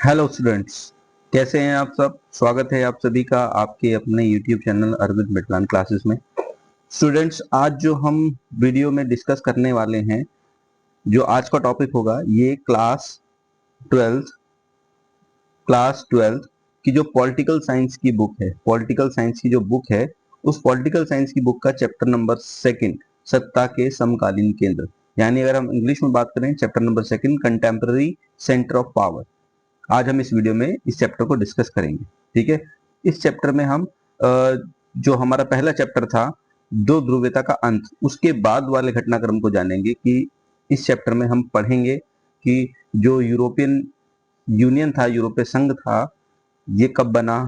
Hello students, कैसे हैं आप सब। स्वागत है आप सभी का आपके अपने यूट्यूब चैनल अरविंद मिटलान क्लासेस में। स्टूडेंट्स, आज जो हम वीडियो में डिस्कस करने वाले हैं, जो आज का टॉपिक होगा, ये क्लास ट्वेल्थ की जो पॉलिटिकल साइंस की बुक है, पॉलिटिकल साइंस की जो बुक है, उस पॉलिटिकल साइंस की बुक का चैप्टर नंबर सेकंड, सत्ता के समकालीन केंद्र, यानी अगर हम इंग्लिश में बात करें, chapter number second, contemporary centre of power. आज हम इस वीडियो में इस चैप्टर को डिस्कस करेंगे। ठीक है, इस चैप्टर में हम जो हमारा पहला चैप्टर था, दो ध्रुवीयता का अंत, उसके बाद वाले घटनाक्रम को जानेंगे कि इस चैप्टर में हम पढ़ेंगे कि जो यूरोपियन यूनियन था, यूरोपीय संघ था, ये कब बना,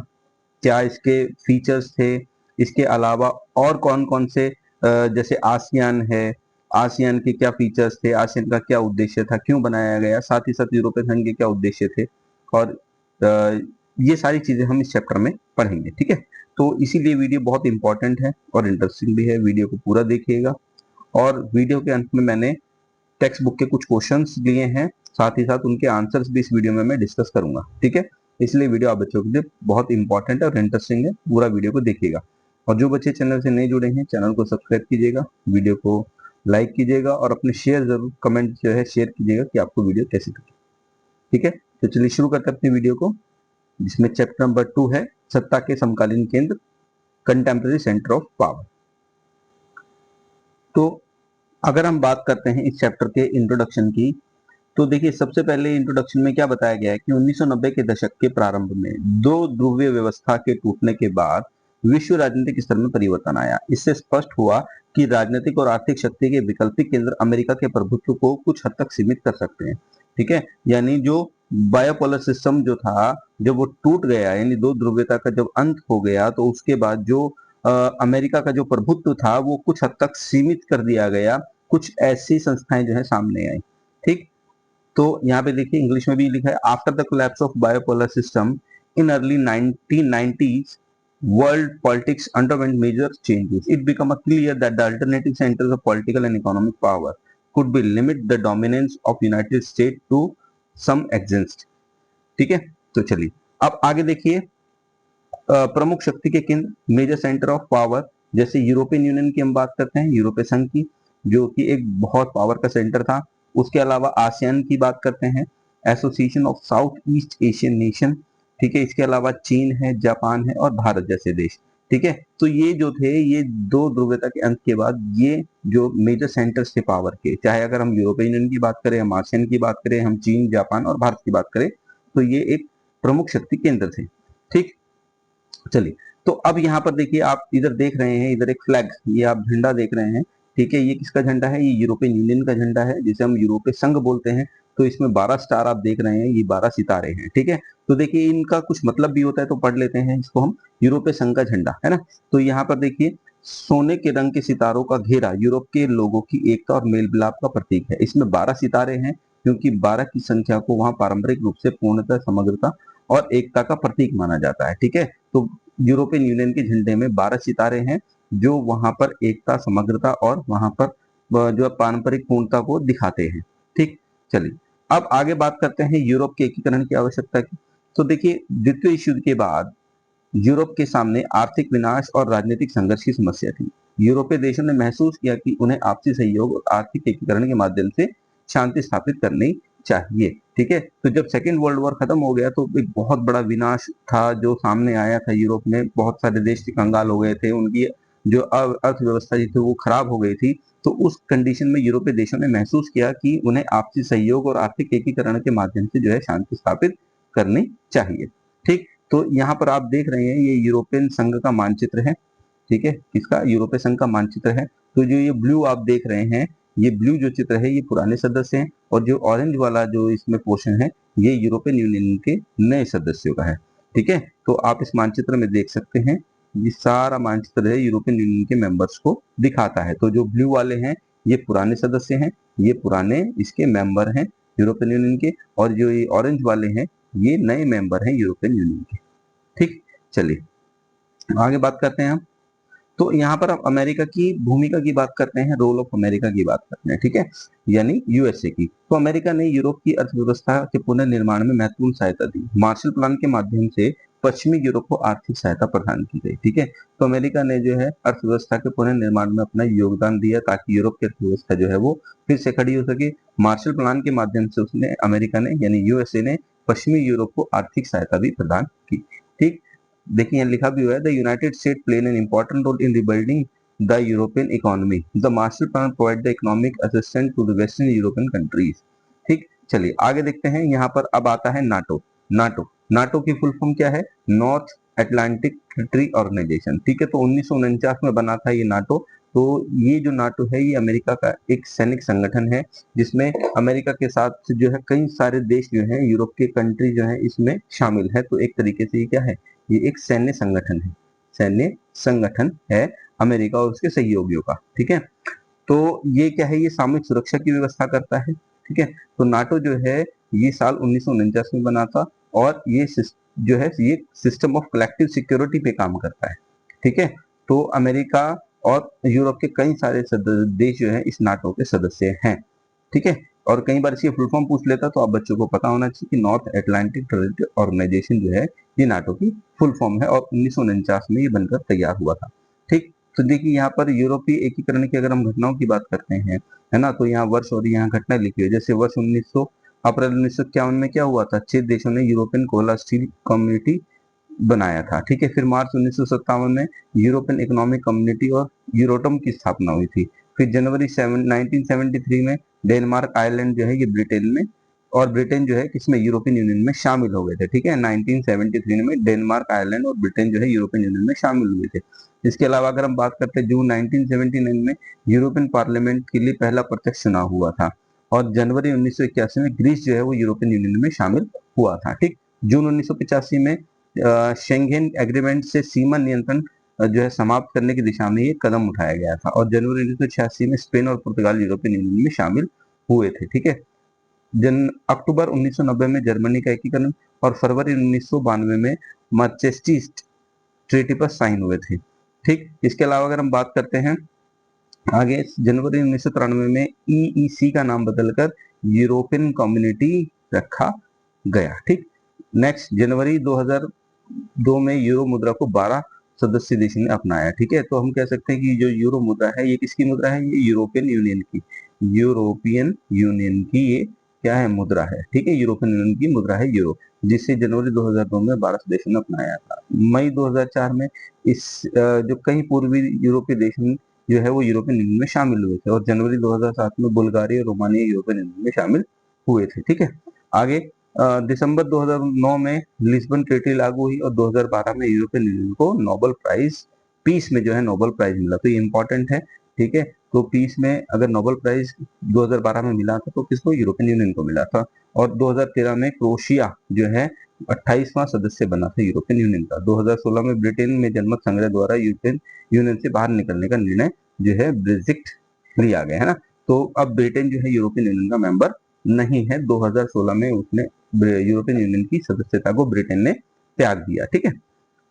क्या इसके फीचर्स थे, इसके अलावा और कौन कौन से जैसे आसियान है, आसियान के क्या फीचर्स थे, आसियान का क्या उद्देश्य था, क्यों बनाया गया, साथ ही साथ यूरोपीय संघ के क्या उद्देश्य थे, और ये सारी चीजें हम इस चैप्टर में पढ़ेंगे। ठीक है, तो इसीलिए वीडियो बहुत इंपॉर्टेंट है और इंटरेस्टिंग भी है। वीडियो को पूरा देखिएगा, और वीडियो के अंत में मैंने टेक्स्ट बुक के कुछ क्वेश्चंस लिए हैं, साथ ही साथ उनके आंसर्स भी इस वीडियो में मैं डिस्कस करूंगा। ठीक है, इसलिए वीडियो आप बच्चों के लिए बहुत इंपॉर्टेंट है और इंटरेस्टिंग है, पूरा वीडियो को देखिएगा। और जो बच्चे चैनल से नहीं जुड़े हैं, चैनल को सब्सक्राइब कीजिएगा, वीडियो को लाइक कीजिएगा और अपने शेयर जरूर, कमेंट जो है शेयर कीजिएगा कि आपको वीडियो कैसी लगी। ठीक है, तो चलिए शुरू करते हैं अपनी वीडियो को, जिसमें चैप्टर नंबर 2 है सत्ता के समकालीन केंद्र, कंटेम्पररी सेंटर ऑफ पावर। तो अगर हम बात करते हैं इस चैप्टर के इंट्रोडक्शन की, तो देखिए सबसे पहले इंट्रोडक्शन में क्या बताया गया है कि 1990 के दशक के प्रारंभ में दो ध्रुवीय व्यवस्था के टूटने के बाद विश्व राजनीतिक स्तर में परिवर्तन आया। इससे स्पष्ट हुआ कि राजनीतिक और आर्थिक शक्ति के वैकल्पिक केंद्र अमेरिका के प्रभुत्व को कुछ हद तक सीमित कर सकते हैं। ठीक है, यानी जो बायोपोलर सिस्टम जो था, जब वो टूट गया, यानी दो ध्रुवीयता का जब अंत हो गया, तो उसके बाद जो अमेरिका का जो प्रभुत्व था वो कुछ हद तक सीमित कर दिया गया। कुछ ऐसी संस्थाएं जो है सामने आई। ठीक, तो यहाँ पे देखिए इंग्लिश में भी लिखा है, after the collapse of bipolar system in early 1990s world politics underwent major changes. It became clear that the alternative centers of political and economic power could be limit the dominance of United States to some extent. ठीक है, तो चलिए अब आगे देखिए, प्रमुख शक्ति के केंद्र, मेजर सेंटर ऑफ पावर, जैसे यूरोपियन यूनियन की हम बात करते हैं, यूरोपीय संघ की, जो कि एक बहुत पावर का सेंटर था। उसके अलावा आसियान की बात करते हैं, association of south east Asian nation. ठीक है, इसके अलावा चीन है, जापान है और भारत जैसे देश। ठीक है, तो ये जो थे, ये दो ध्रुवीयता के अंत के बाद ये जो मेजर सेंटर्स थे पावर के, चाहे अगर हम यूरोपियन यूनियन की बात करें, हम आसियान की बात करें, हम चीन, जापान और भारत की बात करें, तो ये एक प्रमुख शक्ति केंद्र थे। ठीक, चलिए, तो अब यहाँ पर देखिए, आप इधर देख रहे हैं, इधर एक फ्लैग, ये आप झंडा देख रहे हैं। ठीक है, ये किसका झंडा है? ये यूरोपियन यूनियन का झंडा है, जिसे हम यूरोपीय संघ बोलते हैं। तो इसमें 12 स्टार आप देख रहे हैं, ये 12 सितारे हैं। ठीक है, तो देखिए इनका कुछ मतलब भी होता है, तो पढ़ लेते हैं इसको हम। यूरोपीय संघ का झंडा है ना, तो यहाँ पर देखिए सोने के रंग के सितारों का घेरा यूरोप के लोगों की एकता और मेल मिलाप का प्रतीक है। इसमें 12 सितारे हैं, क्योंकि 12 की संख्या को वहां पारंपरिक रूप से पूर्णता, समग्रता और एकता का प्रतीक माना जाता है। ठीक है, तो यूरोपियन यूनियन के झंडे में 12 सितारे हैं, जो वहां पर एकता, समग्रता और वहां पर जो पारंपरिक पूर्णता को दिखाते हैं। ठीक, चलिए अब आगे बात करते हैं यूरोप के एकीकरण की आवश्यकता की। तो देखिए द्वितीय विश्व युद्ध के बाद यूरोप के सामने आर्थिक विनाश और राजनीतिक संघर्ष की समस्या थी। यूरोपीय देशों ने महसूस किया कि उन्हें आपसी सहयोग और आर्थिक एकीकरण के माध्यम से शांति स्थापित करनी चाहिए। ठीक है, तो जब सेकेंड वर्ल्ड वॉर खत्म हो गया, तो एक बहुत बड़ा विनाश था जो सामने आया था यूरोप में। बहुत सारे देश कंगाल हो गए थे, उनकी जो अर्थव्यवस्था थी वो खराब हो गई थी। तो उस कंडीशन में यूरोपीय देशों ने महसूस किया कि उन्हें आपसी सहयोग और आर्थिक एकीकरण के माध्यम से जो है शांति स्थापित करनी चाहिए। ठीक, तो यहाँ पर आप देख रहे हैं, ये यूरोपियन संघ का मानचित्र है। ठीक है, किसका? यूरोपीय संघ का मानचित्र है। तो जो ये ब्लू आप देख रहे हैं, ये ब्लू जो चित्र है, ये पुराने सदस्य हैं, और जो ऑरेंज वाला जो इसमें पोर्शन है, ये यूरोपियन यूनियन के नए सदस्यों का है। ठीक है, तो आप इस मानचित्र में देख सकते हैं, ये सारा मानचित्र है यूरोपियन यूनियन के मेंबर्स को दिखाता है। तो जो ब्लू वाले हैं, ये पुराने सदस्य हैं, ये पुराने इसके मेंबर हैं यूरोपियन यूनियन के, और जो ये ऑरेंज वाले हैं, ये नए मेंबर हैं यूरोपियन यूनियन के। ठीक, चलिए आगे बात करते हैं हम। तो यहाँ पर आप अमेरिका की भूमिका की बात करते हैं, रोल ऑफ अमेरिका की बात करते हैं, ठीक है, यानी यूएसए की। तो अमेरिका ने यूरोप की अर्थव्यवस्था के पुनर्निर्माण में महत्वपूर्ण सहायता दी। मार्शल प्लान के माध्यम से पश्चिमी यूरोप को आर्थिक सहायता प्रदान की गई, ठीक है। तो अमेरिका ने जो है अर्थव्यवस्था के पुनर्निर्माण में अपना योगदान दिया ताकि यूरोप की अर्थव्यवस्था जो है वो फिर से खड़ी हो सके। मार्शल प्लान के माध्यम से उसने अमेरिका ने यानी यूएसए ने पश्चिमी यूरोप को आर्थिक सहायता भी प्रदान की, ठीक। देखिए यहाँ लिखा भी हुआ है, the United State played an important role in rebuilding the European economy. The Marshall plan provide the economic assistance to the western European countries, ठीक। चलिए आगे देखते हैं, यहाँ पर अब आता है नाटो। नाटो नाटो की फुल फॉर्म क्या है? नॉर्थ अटलांटिक ट्रीटी ऑर्गेनाइजेशन, ठीक है। तो 1949 में बना था ये नाटो। तो ये जो नाटो है ये अमेरिका का एक सैनिक संगठन है, जिसमें अमेरिका के साथ जो है कई सारे देश जो है यूरोप के कंट्री जो है इसमें शामिल है। तो एक तरीके से ये क्या है? ये एक सैन्य संगठन है, सैन्य संगठन है अमेरिका और उसके सहयोगियों का, ठीक है। तो ये क्या है? ये सामूहिक सुरक्षा की व्यवस्था करता है, ठीक है। तो नाटो जो है ये साल 1949 में बना था और ये जो है ये सिस्टम ऑफ कलेक्टिव सिक्योरिटी पे काम करता है, ठीक है। तो अमेरिका और यूरोप के कई सारे देश जो है इस नाटो के सदस्य हैं, ठीक है। और कई बार इसकी फुल फॉर्म पूछ लेता तो आप बच्चों को पता होना चाहिए कि नॉर्थ अटलांटिक ट्रीटी ऑर्गेनाइजेशन जो है ये नाटो की फुल फॉर्म है और 1949 में ये बनकर तैयार हुआ था, ठीक। तो देखिए यहाँ पर यूरोपीय एकीकरण की अगर हम घटनाओं की बात करते हैं, है ना, तो यहाँ वर्ष और यहाँ घटना लिखी है। जैसे वर्ष 1900 अप्रैल 1951 में क्या हुआ था? 6 देशों ने यूरोपियन कोला स्टील कम्युनिटी बनाया था, ठीक है। फिर मार्च 1957 में यूरोपियन इकोनॉमिक कम्युनिटी और यूरोटम की स्थापना हुई थी। फिर जनवरी 1973 में डेनमार्क, आयरलैंड जो है ये ब्रिटेन में और ब्रिटेन जो है किसमें? यूरोपियन यूनियन में शामिल हो गए थे, ठीक है। 1973 में डेनमार्क, आयरलैंड और ब्रिटेन जो है यूरोपियन यूनियन में शामिल हुए थे। इसके अलावा अगर हम बात करते हैं जून 1979 में यूरोपियन पार्लियामेंट के लिए पहला प्रत्यक्ष चुनाव हुआ था और जनवरी 1981 में ग्रीस जो है वो यूरोपियन यूनियन में शामिल हुआ था, ठीक। जून 1985 में शेंगेन एग्रीमेंट से सीमा नियंत्रण जो है समाप्त करने की दिशा में ये कदम उठाया गया था और जनवरी 1986 में स्पेन और पुर्तगाल यूरोपियन यूनियन में शामिल हुए थे, ठीक है। अक्टूबर 1990 में जर्मनी का एकीकरण और फरवरी 1992 में मार्चेस्टिस्ट ट्रीटी पर साइन हुए थे, ठीक। इसके अलावा अगर हम बात करते हैं आगे, जनवरी 1993 में ईईसी का नाम बदलकर यूरोपियन कम्युनिटी रखा गया, ठीक। नेक्स्ट, जनवरी 2002 में यूरो मुद्रा को 12 सदस्य देशों ने अपनाया, ठीक है। तो हम कह सकते हैं कि जो यूरो मुद्रा है ये किसकी मुद्रा है? ये यूरोपियन यूनियन की, यूरोपियन यूनियन की ये क्या है? मुद्रा है, ठीक है। यूरोपियन यूनियन की मुद्रा है यूरो, जिसे जनवरी 2002 में 12 देशों ने अपनाया था। मई 2004 में इस जो कई पूर्वी यूरोपीय देश जो है वो यूरोपियन यूनियन में शामिल हुए थे और जनवरी 2007 में बुल्गारिया और रोमानिया यूरोपियन यूनियन में शामिल हुए थे, ठीक है। आगे दिसंबर 2009 में लिस्बन ट्रीटी लागू हुई और 2012 में यूरोपियन यूनियन को नोबेल प्राइज पीस में जो है नोबेल प्राइज मिला। तो ये इंपॉर्टेंट है, ठीक है। तो पीस में अगर नोबेल प्राइज 2012 में मिला था तो किसको? यूरोपियन यूनियन को मिला था। और 2013 में क्रोएशिया जो है 28वां सदस्य बना था यूरोपियन यूनियन का। 2016 में ब्रिटेन में जनमत संग्रह द्वारा यूरोपियन यूनियन से बाहर निकलने का निर्णय जो है ब्रेक्जिट लिया गया, है ना। तो अब ब्रिटेन जो है यूरोपियन यूनियन का मेंबर नहीं है। 2016 में उसने यूरोपियन यूनियन की सदस्यता को ब्रिटेन ने त्याग दिया, ठीक है।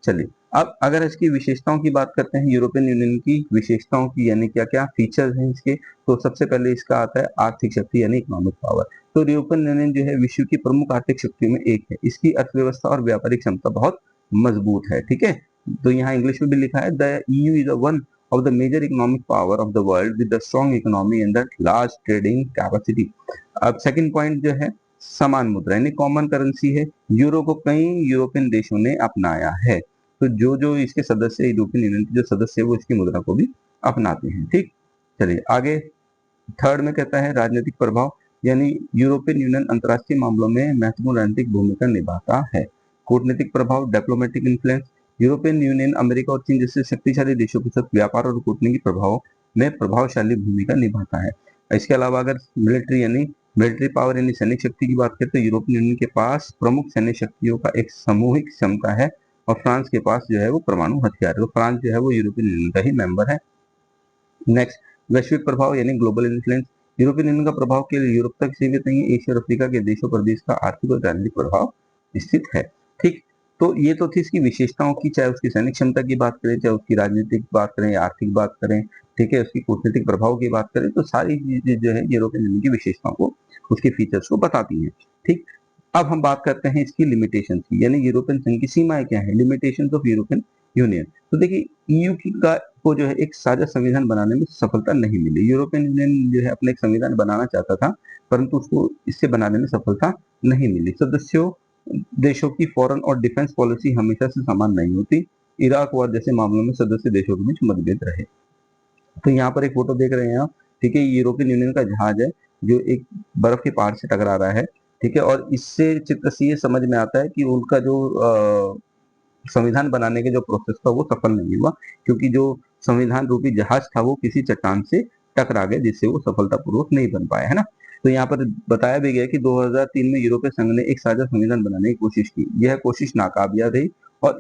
चलिए अब अगर इसकी विशेषताओं की बात करते हैं, यूरोपियन यूनियन की विशेषताओं की, यानी क्या क्या फीचर्स हैं इसके, तो सबसे पहले इसका आता है आर्थिक शक्ति यानी इकोनॉमिक पावर। तो यूरोपियन यूनियन जो है विश्व की प्रमुख आर्थिक शक्तियों में एक है। इसकी अर्थव्यवस्था और व्यापारिक क्षमता बहुत मजबूत है, ठीक है। तो यहाँ इंग्लिश में भी लिखा है, the EU is one of the major economic power of the world with the strong economy and the large trading capacity. अब सेकंड पॉइंट जो है समान मुद्रा यानी कॉमन करेंसी है। यूरो को कई यूरोपियन देशों ने अपनाया है। तो जो जो इसके सदस्य यूरोपियन यूनियन के जो सदस्य है वो इसकी मुद्रा को भी अपनाते हैं, ठीक। चलिए आगे थर्ड में कहता है राजनीतिक प्रभाव, यानी यूरोपियन यूनियन अंतर्राष्ट्रीय मामलों में महत्वपूर्ण राजनीतिक भूमिका निभाता है। कूटनीतिक प्रभाव, diplomatic influence, European union America और चीन जैसे शक्तिशाली देशों के साथ व्यापार और कूटनीतिक प्रभाव में प्रभावशाली भूमिका निभाता है। इसके अलावा अगर मिलिट्री पावर यानी सैनिक शक्ति की बात करें तो यूरोपियन यूनियन के पास प्रमुख सैन्य शक्तियों का एक सामूहिक क्षमता है और फ्रांस के पास जो है वो परमाणु हथियार है। तो फ्रांस जो है वो यूरोपियन यूनियन का ही मेंबर है। नेक्स्ट, वैश्विक प्रभाव यानी ग्लोबल इन्फ्लुएंस, यूरोपियन यूनियन का प्रभाव केवल यूरोप तक सीमित नहीं है, एशिया और अफ्रीका के देशों पर भी इसका आर्थिक और राजनीतिक प्रभाव स्थित है, ठीक। तो ये तो थी इसकी विशेषताओं की, चाहे उसकी सैनिक क्षमता की बात करें, चाहे उसकी राजनीतिक बात करें, आर्थिक बात करें, ठीक है, उसकी कूटनीतिक प्रभाव की बात करें, तो सारी चीजें जो है यूरोपियन यूनियन की विशेषताओं को, उसके फीचर्स को बताती हैं। ठीक, अब हम बात करते हैं इसकी लिमिटेशन की, यानी यूरोपियन संघ की सीमाएं क्या है, लिमिटेशन ऑफ यूरोपियन यूनियन। तो देखिए ईयू की का को जो है एक साझा संविधान बनाने में सफलता नहीं मिली। यूरोपियन यूनियन जो है अपना एक संविधान बनाना चाहता था, परंतु उसको इससे बनाने में सफलता नहीं मिली। सदस्यों देशों की फॉरेन और डिफेंस पॉलिसी हमेशा से समान नहीं होती। इराक वार जैसे मामलों में सदस्य देशों के बीच मतभेद रहे। तो यहाँ पर एक फोटो देख रहे हैं आप, ठीक है, यूरोपियन यूनियन का जहाज है जो एक बर्फ के पहाड़ से टकरा रहा है, ठीक है, और इससे चित्र से ये समझ में आता है कि उनका जो संविधान बनाने के जो प्रोसेस था वो सफल नहीं हुआ, क्योंकि जो संविधान रूपी जहाज था वो किसी चट्टान से टकरा गया, जिससे वो सफलतापूर्वक नहीं बन पाया, है ना। तो यहाँ पर बताया भी गया कि 2003 में यूरोपीय संघ ने एक साझा संविधान बनाने की कोशिश की। यह कोशिश नाकामयाब रही और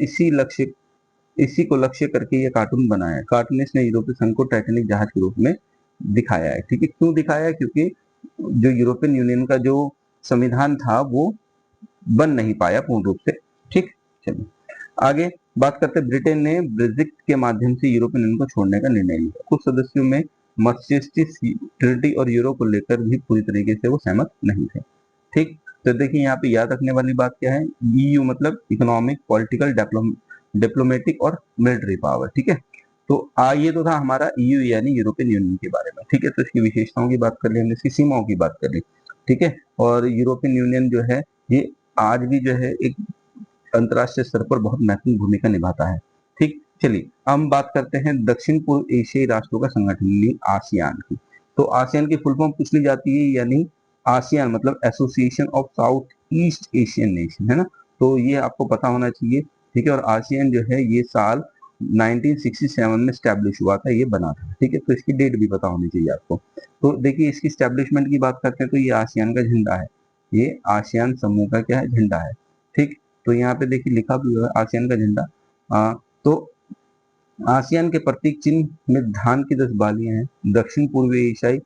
इसी को लक्ष्य करके यह कार्टून बनाया है। कार्टूनिस्ट ने यूरोपीय संघ को टाइटैनिक जहाज के रूप में दिखाया है, ठीक है। क्यों दिखाया है? क्योंकि जो यूरोपियन यूनियन का जो संविधान था वो बन नहीं पाया पूर्ण रूप से। ठीक, चलिए आगे बात करते हैं। ब्रिटेन ने ब्रेक्जिट के माध्यम से यूरोपियन यूनियन को छोड़ने का निर्णय लिया। कुछ सदस्यों में मैसेच्यूसेट्स ट्रीटी और यूरो को लेकर भी पूरी तरीके से वो सहमत नहीं थे। ठीक, तो देखिए यहाँ पे याद रखने वाली बात क्या है, ईयू मतलब इकोनॉमिक, पॉलिटिकल, डिप्लोमेटिक और मिलिट्री पावर, ठीक है। तो ये तो था हमारा ईयू यानी यूरोपियन यूनियन के बारे में, ठीक है। तो इसकी विशेषताओं की बात कर ली हमने, इसकी सीमाओं की बात कर ली, ठीक है। और यूरोपियन यूनियन जो है ये आज भी जो है एक अंतर्राष्ट्रीय स्तर पर बहुत महत्वपूर्ण भूमिका निभाता है। ठीक, चलिए हम बात करते हैं दक्षिण पूर्व एशियाई राष्ट्रों का संगठन यानी आसियान की। तो आसियान की फुल फॉर्म पूछ ली जाती है, यानी आसियान मतलब association of south east Asian nation, है ना। तो ये आपको पता होना चाहिए, ठीक है। और आसियान जो है ये साल 1967 में स्टैब्लिश हुआ था, ये बना था, ठीक है। तो इसकी डेट भी पता होनी चाहिए आपको। तो देखिए इसकी स्टैब्लिशमेंट की बात करते हैं तो ये आसियान का झंडा है, ये आसियान समूह का क्या है, झंडा है। ठीक, तो यहाँ पे देखिए लिखा भी हुआ है आसियान का झंडा। तो आसियान के प्रतीक चिन्ह में धान की 10 बालियां हैं, दक्षिण पूर्वी एशियाई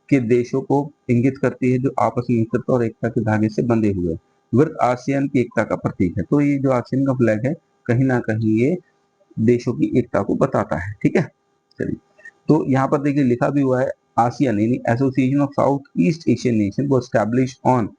के देशों को इंगित करती है जो आपस में मित्रता और एकता के धागे से बंधे हुए हैं। वृत्त आसियान की एकता का प्रतीक है। तो ये जो आसियान का फ्लैग है कहीं ना कहीं ये देशों की एकता को बताता है, ठीक है। चलिए, तो यहाँ पर देखिए लिखा भी हुआ है आसियान यानी association of south east Asian nation वो establish on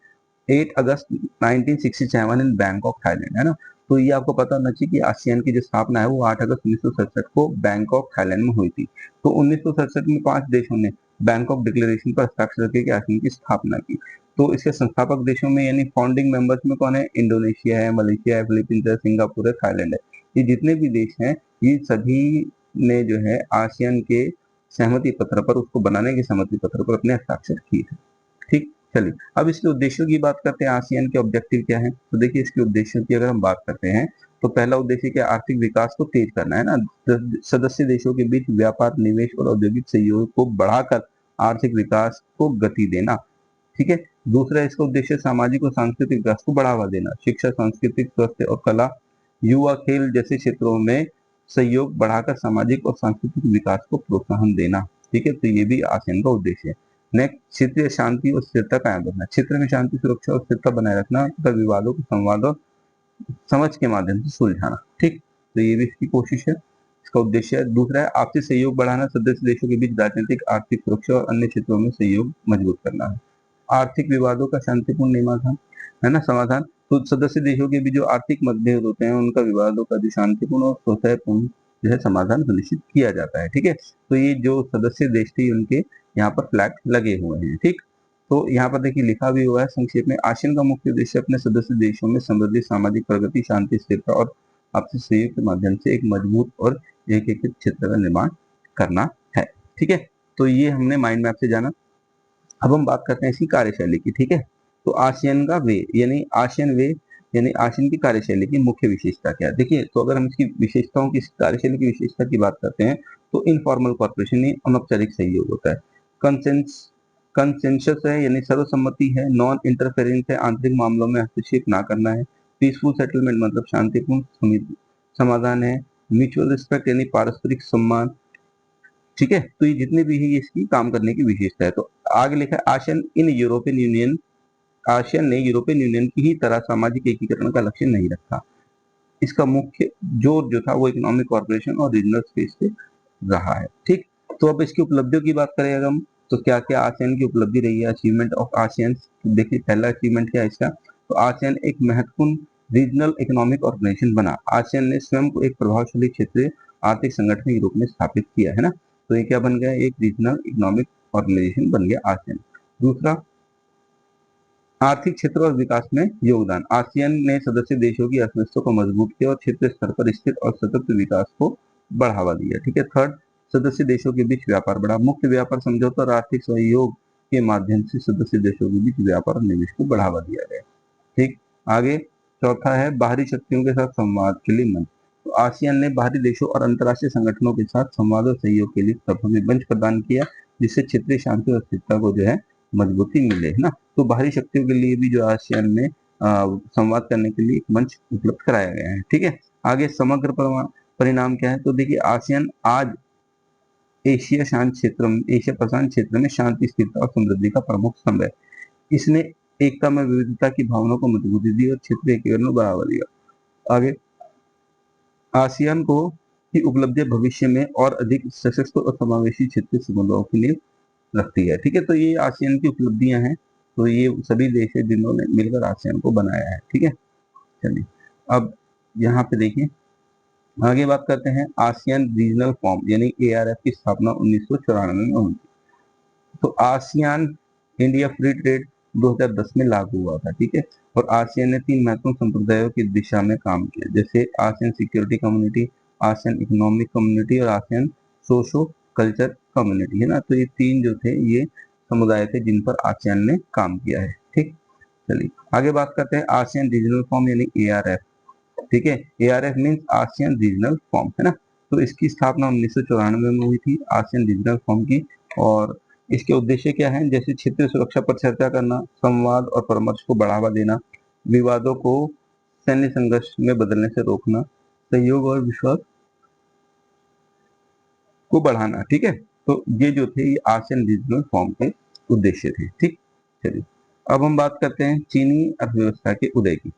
8 August 1967 in Bangkok Thailand, है ना। तो ये आपको पता होना चाहिए कि आसियान की जो स्थापना है वो 8 अगस्त 1967 को बैंकॉक थाईलैंड में हुई थी। तो 1967 में 5 देशों ने बैंकॉक डिक्लेरेशन पर हस्ताक्षर करके आसियान की स्थापना की। तो इसके संस्थापक देशों में यानी फाउंडिंग मेंबर्स में कौन है, इंडोनेशिया है, मलेशिया है, फिलीपींस है, सिंगापुर है, थाईलैंड है। ये जितने भी देश हैं ये सभी ने जो है आसियान के सहमति पत्र पर, उसको बनाने के सहमति पत्र पर अपने हस्ताक्षर किए थे। ठीक, चलिए अब इसके उद्देश्यों की बात करते हैं। आसियान के ऑब्जेक्टिव क्या है, तो देखिए इसके उद्देश्यों की अगर हम बात करते हैं तो पहला उद्देश्य क्या, आर्थिक विकास को तेज करना है ना। सदस्य देशों के बीच व्यापार, निवेश और औद्योगिक सहयोग को बढ़ाकर आर्थिक विकास को गति देना, ठीक है। दूसरा इसका उद्देश्य सामाजिक और सांस्कृतिक विकास को बढ़ावा देना, शिक्षा, सांस्कृतिक, स्वास्थ्य और कला, युवा, खेल जैसे क्षेत्रों में सहयोग बढ़ाकर सामाजिक और सांस्कृतिक विकास को प्रोत्साहन देना, ठीक है। तो ये भी आसियान का उद्देश्य है। नेक्स्ट, क्षेत्रीय शांति और स्थिरता कायम रखना, क्षेत्र में शांति, सुरक्षा और स्थिरता बनाए रखना तथा विवादों को संवाद और समझ के माध्यम से सुलझाना, ठीक। तो ये भी इसकी कोशिश है, इसका उद्देश्य है। दूसरा है आपसी सहयोग बढ़ाना, सदस्य देशों के बीच राजनीतिक, आर्थिक, सुरक्षा और अन्य क्षेत्रों में सहयोग मजबूत करना है। आर्थिक विवादों का शांतिपूर्ण निमाधान, है ना, समाधान। तो सदस्य देशों के बीच जो आर्थिक मतभेद होते हैं उनका विवादों का जो शांतिपूर्ण और सौहार्दपूर्ण जो है समाधान सुनिश्चित किया जाता है, ठीक है। तो ये जो सदस्य देश थे उनके यहाँ पर फ्लैग लगे हुए हैं, ठीक। तो यहाँ पर देखिए लिखा भी हुआ है संक्षेप में, आसियान का मुख्य उद्देश्य अपने सदस्य देशों में समृद्धि, सामाजिक प्रगति, शांति, स्थिरता और आपसी सहयोग के माध्यम से एक मजबूत और एकीकृत क्षेत्र का निर्माण करना है, ठीक है। तो ये हमने माइंड मैप से जाना। अब हम बात करते हैं इसकी कार्यशैली की, ठीक है। तो आसियान का वे यानी आसियान वे यानी आसियान की कार्यशैली की मुख्य विशेषता क्या है, देखिए। तो अगर हम इसकी विशेषताओं की, कार्यशैली की विशेषता की बात करते हैं तो इनफॉर्मल कॉर्पोरेशन यानी अनौपचारिक सहयोग होता है, कंसेंसस है यानी सर्वसम्मति है, नॉन इंटरफेरेंस है, आंतरिक मामलों में हस्तक्षेप ना करना है, पीसफुल सेटलमेंट मतलब शांतिपूर्ण समाधान है, म्यूचुअल रिस्पेक्ट यानी पारस्परिक सम्मान, ठीक है। तो ये जितने भी है ये इसकी काम करने की विशेषता है। तो आगे लिखा है आसियान ने यूरोपियन यूनियन की ही तरह सामाजिक एकीकरण का लक्ष्य नहीं रखा। इसका मुख्य जोर जो था वो इकोनॉमिक कॉर्पोरेशन और रीजनल स्पेस पे रहा है। ठीक, तो अब इसकी उपलब्धियों की बात करें अगर हम, तो क्या क्या आसियान की उपलब्धि रही है, अचीवमेंट ऑफ आसियान। देखिए पहला अचीवमेंट क्या है इसका, तो आसियान एक महत्वपूर्ण रीजनल इकोनॉमिक ऑर्गेनाइजेशन बना। आसियान ने स्वयं को एक प्रभावशाली क्षेत्रीय आर्थिक संगठन के रूप में स्थापित किया है ना, तो ये क्या बन गया, एक रीजनल इकोनॉमिक ऑर्गेनाइजेशन बन गया आसियान। दूसरा, आर्थिक क्षेत्र और विकास में योगदान। आसियान ने सदस्य देशों की अर्थव्यवस्था को मजबूत किया और क्षेत्रीय स्तर पर स्थिर और सतत विकास को बढ़ावा दिया। ठीक है। थर्ड, सदस्य देशों के बीच व्यापार बढ़ा। मुक्त व्यापार समझौता और आर्थिक सहयोग के माध्यम से सदस्य देशों के बीच व्यापार और निवेश को बढ़ावा दिया गया। ठीक, आगे चौथा है बाहरी शक्तियों के साथ संवाद के लिए मंच। तो आसियान ने बाहरी देशों और अंतर्राष्ट्रीय संगठनों के साथ संवाद और सहयोग के लिए प्रभावी मंच प्रदान किया, जिससे क्षेत्रीय शांति और स्थिरता को जो है मजबूती मिले, है ना। तो बाहरी शक्तियों के लिए भी जो आसियान में संवाद करने के लिए एक मंच उपलब्ध कराया गया है। ठीक है। आगे समग्र परिणाम क्या है, तो देखिए आसियान आज एशिया प्रशांत क्षेत्र में शांति, स्थिरता और समृद्धि का प्रमुख स्तंभ है। इसने एकता में विविधता की भावना को मजबूती दी और क्षेत्रीय एकीकरण को बढ़ावा दिया। आगे आसियान को की उपलब्धियां भविष्य में और अधिक सशक्त और समावेशी क्षेत्रीय संबंधों के लिए रखती है। ठीक है, तो ये आसियान की उपलब्धियां हैं, तो ये सभी देश है जिन्होंने मिलकर आसियान को बनाया है। ठीक है, चलिए अब यहाँ पे देखिए आगे बात करते हैं आसियान रीजनल फॉर्म यानी ARF की स्थापना 1994 में हुई। तो आसियान इंडिया फ्री ट्रेड 2010 में लागू हुआ था। ठीक है, और आसियान ने 3 महत्वपूर्ण संप्रदायों की दिशा में काम किया, जैसे ASEAN security community, ASEAN economic community और आसियान सोशो कल्चर कम्युनिटी, है ना। तो ये 3 जो थे ये समुदाय थे जिन पर आसियान ने काम किया है। ठीक, चलिए आगे बात करते हैं आसियान रीजनल फॉर्म यानी ARF। ठीक है, ARF means ASEAN regional form, है ना। तो इसकी स्थापना 1994 में हुई थी आसियान रीजनल फॉर्म की, और इसके उद्देश्य क्या है, जैसे क्षेत्रीय सुरक्षा पर चर्चा करना, संवाद और परामर्श को बढ़ावा देना, विवादों को सैन्य संघर्ष में बदलने से रोकना, सहयोग और विश्वास को बढ़ाना। ठीक है, तो ये जो थे ये आसियान रीजनल फॉर्म के उद्देश्य थे। ठीक, चलिए अब हम बात करते हैं चीनी अर्थव्यवस्था के उदय की।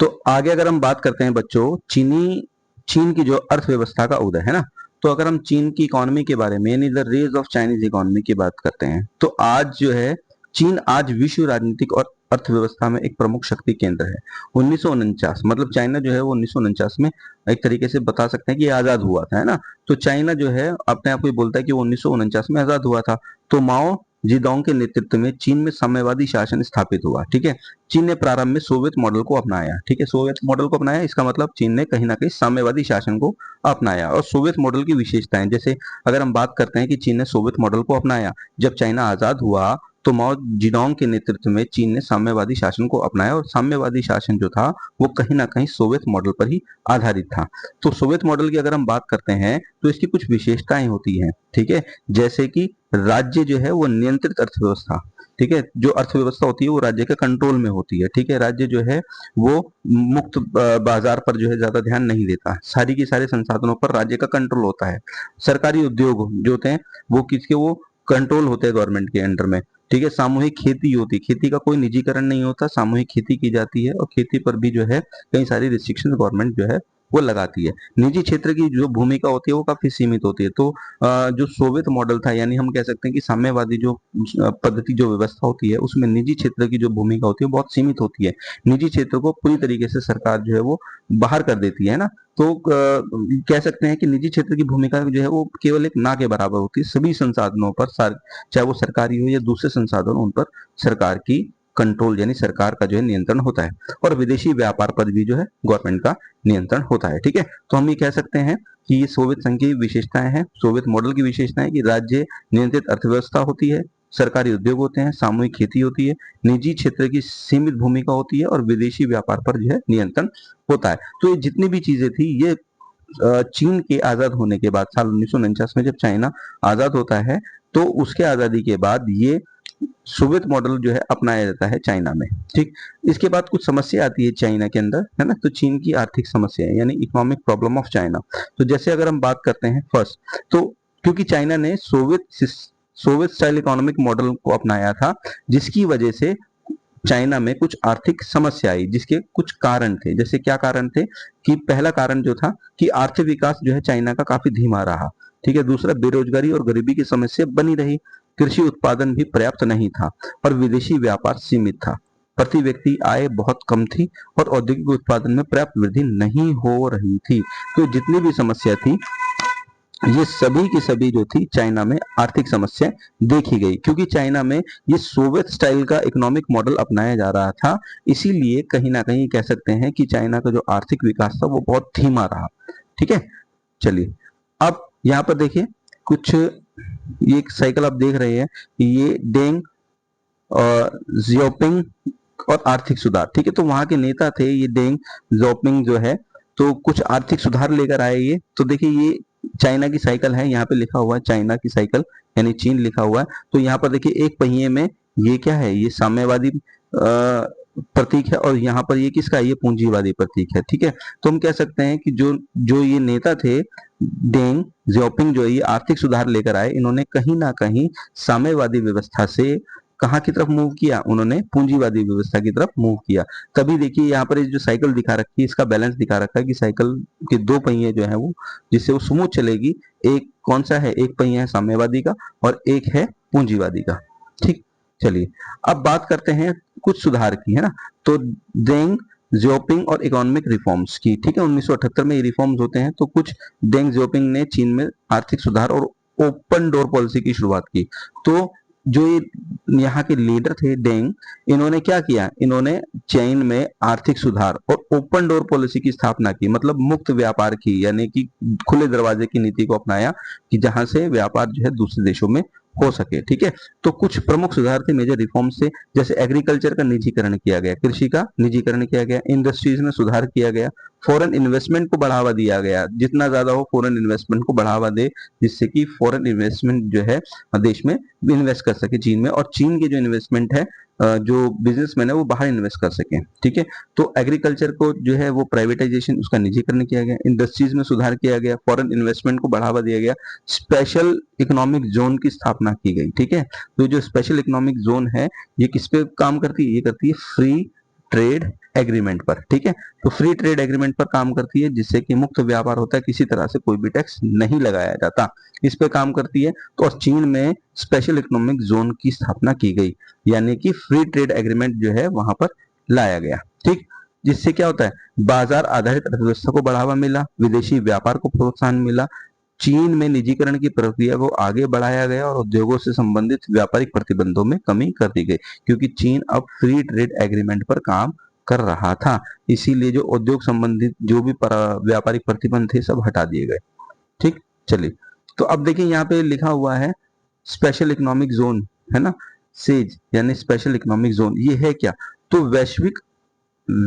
तो आगे अगर हम बात करते हैं बच्चों चीन की जो अर्थव्यवस्था का उदय है ना, तो अगर हम चीन की इकोनॉमी के बारे में यानी the rise of Chinese economy की बात करते हैं, तो आज जो है चीन आज विश्व राजनीतिक और अर्थव्यवस्था में एक प्रमुख शक्ति केंद्र है। 1949 मतलब चाइना जो है वो 1949 में एक तरीके से बता सकते हैं कि आजाद हुआ था, है ना। तो चाइना जो है अपने आप को बोलता है कि वो 1949 में आजाद हुआ था। तो माओ जेडोंग के नेतृत्व में चीन में साम्यवादी शासन स्थापित हुआ। ठीक है, चीन ने प्रारंभ में सोवियत मॉडल को अपनाया। ठीक है, सोवियत मॉडल को अपनाया, इसका मतलब चीन ने कहीं ना कहीं साम्यवादी शासन को अपनाया। और सोवियत मॉडल की विशेषताएं, जैसे अगर हम बात करते हैं कि चीन ने सोवियत मॉडल को अपनाया, जब चाइना आजाद हुआ तो माओ जेडोंग के नेतृत्व में चीन ने साम्यवादी शासन को अपनाया, और साम्यवादी शासन जो था वो कहीं ना कहीं सोवियत मॉडल पर ही आधारित था। तो सोवियत मॉडल की अगर हम बात करते हैं तो इसकी कुछ विशेषताएं होती हैं। ठीक है, जैसे कि राज्य जो है वो नियंत्रित अर्थव्यवस्था। ठीक है, जो अर्थव्यवस्था होती है वो राज्य के कंट्रोल में होती है। ठीक है, राज्य जो है वो मुक्त बाजार पर जो है ज्यादा ध्यान नहीं देता, सारी की सारे संसाधनों पर राज्य का कंट्रोल होता है। सरकारी उद्योग जो होते हैं वो कंट्रोल होते हैं गवर्नमेंट के अंडर में। ठीक है, सामूहिक खेती होती है, खेती का कोई निजीकरण नहीं होता, सामूहिक खेती की जाती है, और खेती पर भी जो है कई सारी रिस्ट्रिक्शन गवर्नमेंट जो है वो लगाती है। निजी क्षेत्र की जो भूमिका होती है वो काफी सीमित होती है। तो जो सोवियत मॉडल था यानी हम कह सकते हैं कि साम्यवादी जो पद्धति जो व्यवस्था होती है उसमें निजी क्षेत्र की जो भूमिका होती है बहुत सीमित होती है। निजी क्षेत्र को पूरी तरीके से सरकार जो है वो बाहर कर देती है ना। तो कह सकते हैं कि निजी क्षेत्र की भूमिका जो है वो केवल एक ना के बराबर होती है। सभी संसाधनों पर चाहे वो सरकारी हो या दूसरे संसाधन, उन पर सरकार की कंट्रोल यानी सरकार का जो है नियंत्रण होता है। और विदेशी व्यापार पर भी जो है गवर्नमेंट का नियंत्रण होता है। ठीक है, तो हम ये कह सकते हैं कि ये सोवियत संघ की विशेषताएं हैं, सोवियत मॉडल की विशेषताएं कि राज्य नियंत्रित अर्थव्यवस्था होती है, सरकारी उद्योग होते हैं, सामूहिक खेती होती है, निजी क्षेत्र की सीमित भूमिका होती है, और विदेशी व्यापार पर जो है नियंत्रण होता है। तो ये जितनी भी चीजें थी ये चीन के आजाद होने के बाद साल 1949 में जब चाइना आजाद होता है तो उसके आजादी के बाद ये सोवियत मॉडल जो है अपनाया जाता है चाइना में। ठीक, इसके बाद कुछ समस्या आती है चाइना के अंदर, है ना। तो चीन की आर्थिक समस्या है यानी इकोनॉमिक प्रॉब्लम ऑफ चाइना। तो जैसे अगर हम बात करते हैं फर्स्ट, तो क्योंकि चाइना ने सोवियत स्टाइल इकोनॉमिक मॉडल को अपनाया था, जिसकी वजह से चाइना में कुछ आर्थिक समस्या आई, जिसके कुछ कारण थे। जैसे क्या कारण थे कि पहला कारण जो था कि आर्थिक विकास जो है चाइना का काफी धीमा रहा। ठीक है। दूसरा, बेरोजगारी और गरीबी की समस्या बनी रही। कृषि उत्पादन भी पर्याप्त नहीं था और विदेशी व्यापार सीमित था। प्रति व्यक्ति आय बहुत कम थी और औद्योगिक उत्पादन में पर्याप्त वृद्धि नहीं हो रही थी। तो जितनी भी समस्या थी, ये सभी की सभी जो थी चाइना में आर्थिक समस्या देखी गई, क्योंकि चाइना में ये सोवियत स्टाइल का इकोनॉमिक मॉडल अपनाया जा रहा था। इसीलिए कहीं ना कहीं कह सकते हैं कि चाइना का जो आर्थिक विकास था वो बहुत धीमा रहा। ठीक है। चलिए, अब यहाँ पर देखिए कुछ, ये एक साइकिल आप देख रहे हैं, ये डेंग जियोपिंग और आर्थिक सुधार। ठीक है। तो वहां के नेता थे ये डेंग जियोपिंग जो है, तो कुछ आर्थिक सुधार लेकर आए ये। तो देखिए ये चाइना की साइकिल है, यहाँ पे लिखा हुआ है चाइना की साइकिल, यानी चीन लिखा हुआ है। तो यहाँ पर देखिए एक पहिए में ये क्या है, ये साम्यवादी प्रतीक है, और यहाँ पर ये किसका है, ये पूंजीवादी प्रतीक है। ठीक है। तो हम कह सकते हैं कि जो जो ये नेता थे डेंग जियोपिंग, जो ये आर्थिक सुधार लेकर आए, इन्होंने कहीं ना कहीं साम्यवादी व्यवस्था से कहाँ की तरफ मूव किया, उन्होंने पूंजीवादी व्यवस्था की तरफ मूव किया। तभी देखिए यहाँ पर जो साइकिल दिखा रखी है, इसका बैलेंस दिखा रखा है कि साइकिल के दो पहिए जो है वो, जिससे वो स्मूथ चलेगी, एक कौन सा है, एक पहिया है साम्यवादी का और एक है पूंजीवादी का। ठीक। चलिए, अब बात करते हैं कुछ सुधार की, है ना। तो डेंग जियोपिंग और इकोनॉमिक रिफॉर्म्स की। ठीक है। 1978 में ये रिफॉर्म्स होते हैं। तो कुछ डेंग जियोपिंग ने चीन में आर्थिक सुधार और ओपन डोर पॉलिसी की शुरुआत की। तो जो ये यहाँ के लीडर थे डेंग, इन्होंने क्या किया, इन्होंने चीन में आर्थिक सुधार और ओपन डोर पॉलिसी की स्थापना की, मतलब मुक्त व्यापार की, यानी कि खुले दरवाजे की नीति को अपनाया कि जहां से व्यापार जो है दूसरे देशों में हो सके। ठीक है। तो कुछ प्रमुख सुधार थे, मेजर रिफॉर्म्स थे, जैसे एग्रीकल्चर का निजीकरण किया गया, कृषि का निजीकरण किया गया, इंडस्ट्रीज में सुधार किया गया, फॉरेन इन्वेस्टमेंट को बढ़ावा दिया गया, जितना ज्यादा हो फॉरेन इन्वेस्टमेंट को बढ़ावा दे, जिससे कि फॉरेन इन्वेस्टमेंट जो है देश में इन्वेस्ट कर सके चीन में, और चीन के जो इन्वेस्टमेंट है, जो बिजनेसमैन है वो बाहर इन्वेस्ट कर सके। ठीक है। तो एग्रीकल्चर को जो है वो प्राइवेटाइजेशन, उसका निजीकरण किया गया, इंडस्ट्रीज में सुधार किया गया, फॉरेन इन्वेस्टमेंट को बढ़ावा दिया गया, स्पेशल इकोनॉमिक जोन की स्थापना की गई। ठीक है। तो जो स्पेशल इकोनॉमिक जोन है, ये किस पे काम करती है, ये करती है फ्री ट्रेड एग्रीमेंट पर। ठीक है। तो फ्री ट्रेड एग्रीमेंट पर काम करती है, जिससे कि मुक्त व्यापार होता है, किसी तरह से कोई भी टैक्स नहीं लगाया जाता, इस पे काम करती है। तो और चीन में स्पेशल इकोनॉमिक जोन की स्थापना की गई, यानी कि फ्री ट्रेड एग्रीमेंट जो है वहां पर लाया गया। ठीक। जिससे क्या होता है, बाजार आधारित अर्थव्यवस्था को बढ़ावा मिला, विदेशी व्यापार को प्रोत्साहन मिला, चीन में निजीकरण की प्रक्रिया को आगे बढ़ाया गया और उद्योगों से संबंधित व्यापारिक प्रतिबंधों में कमी कर दी गई, क्योंकि चीन अब फ्री ट्रेड एग्रीमेंट पर काम कर रहा था। इसीलिए जो उद्योग संबंधित जो भी व्यापारिक प्रतिबंध थे सब हटा दिए गए। ठीक। चलिए, तो अब देखिए यहाँ पे लिखा हुआ है स्पेशल इकोनॉमिक जोन, है ना, सेज, यानी स्पेशल इकोनॉमिक जोन, ये है क्या, तो वैश्विक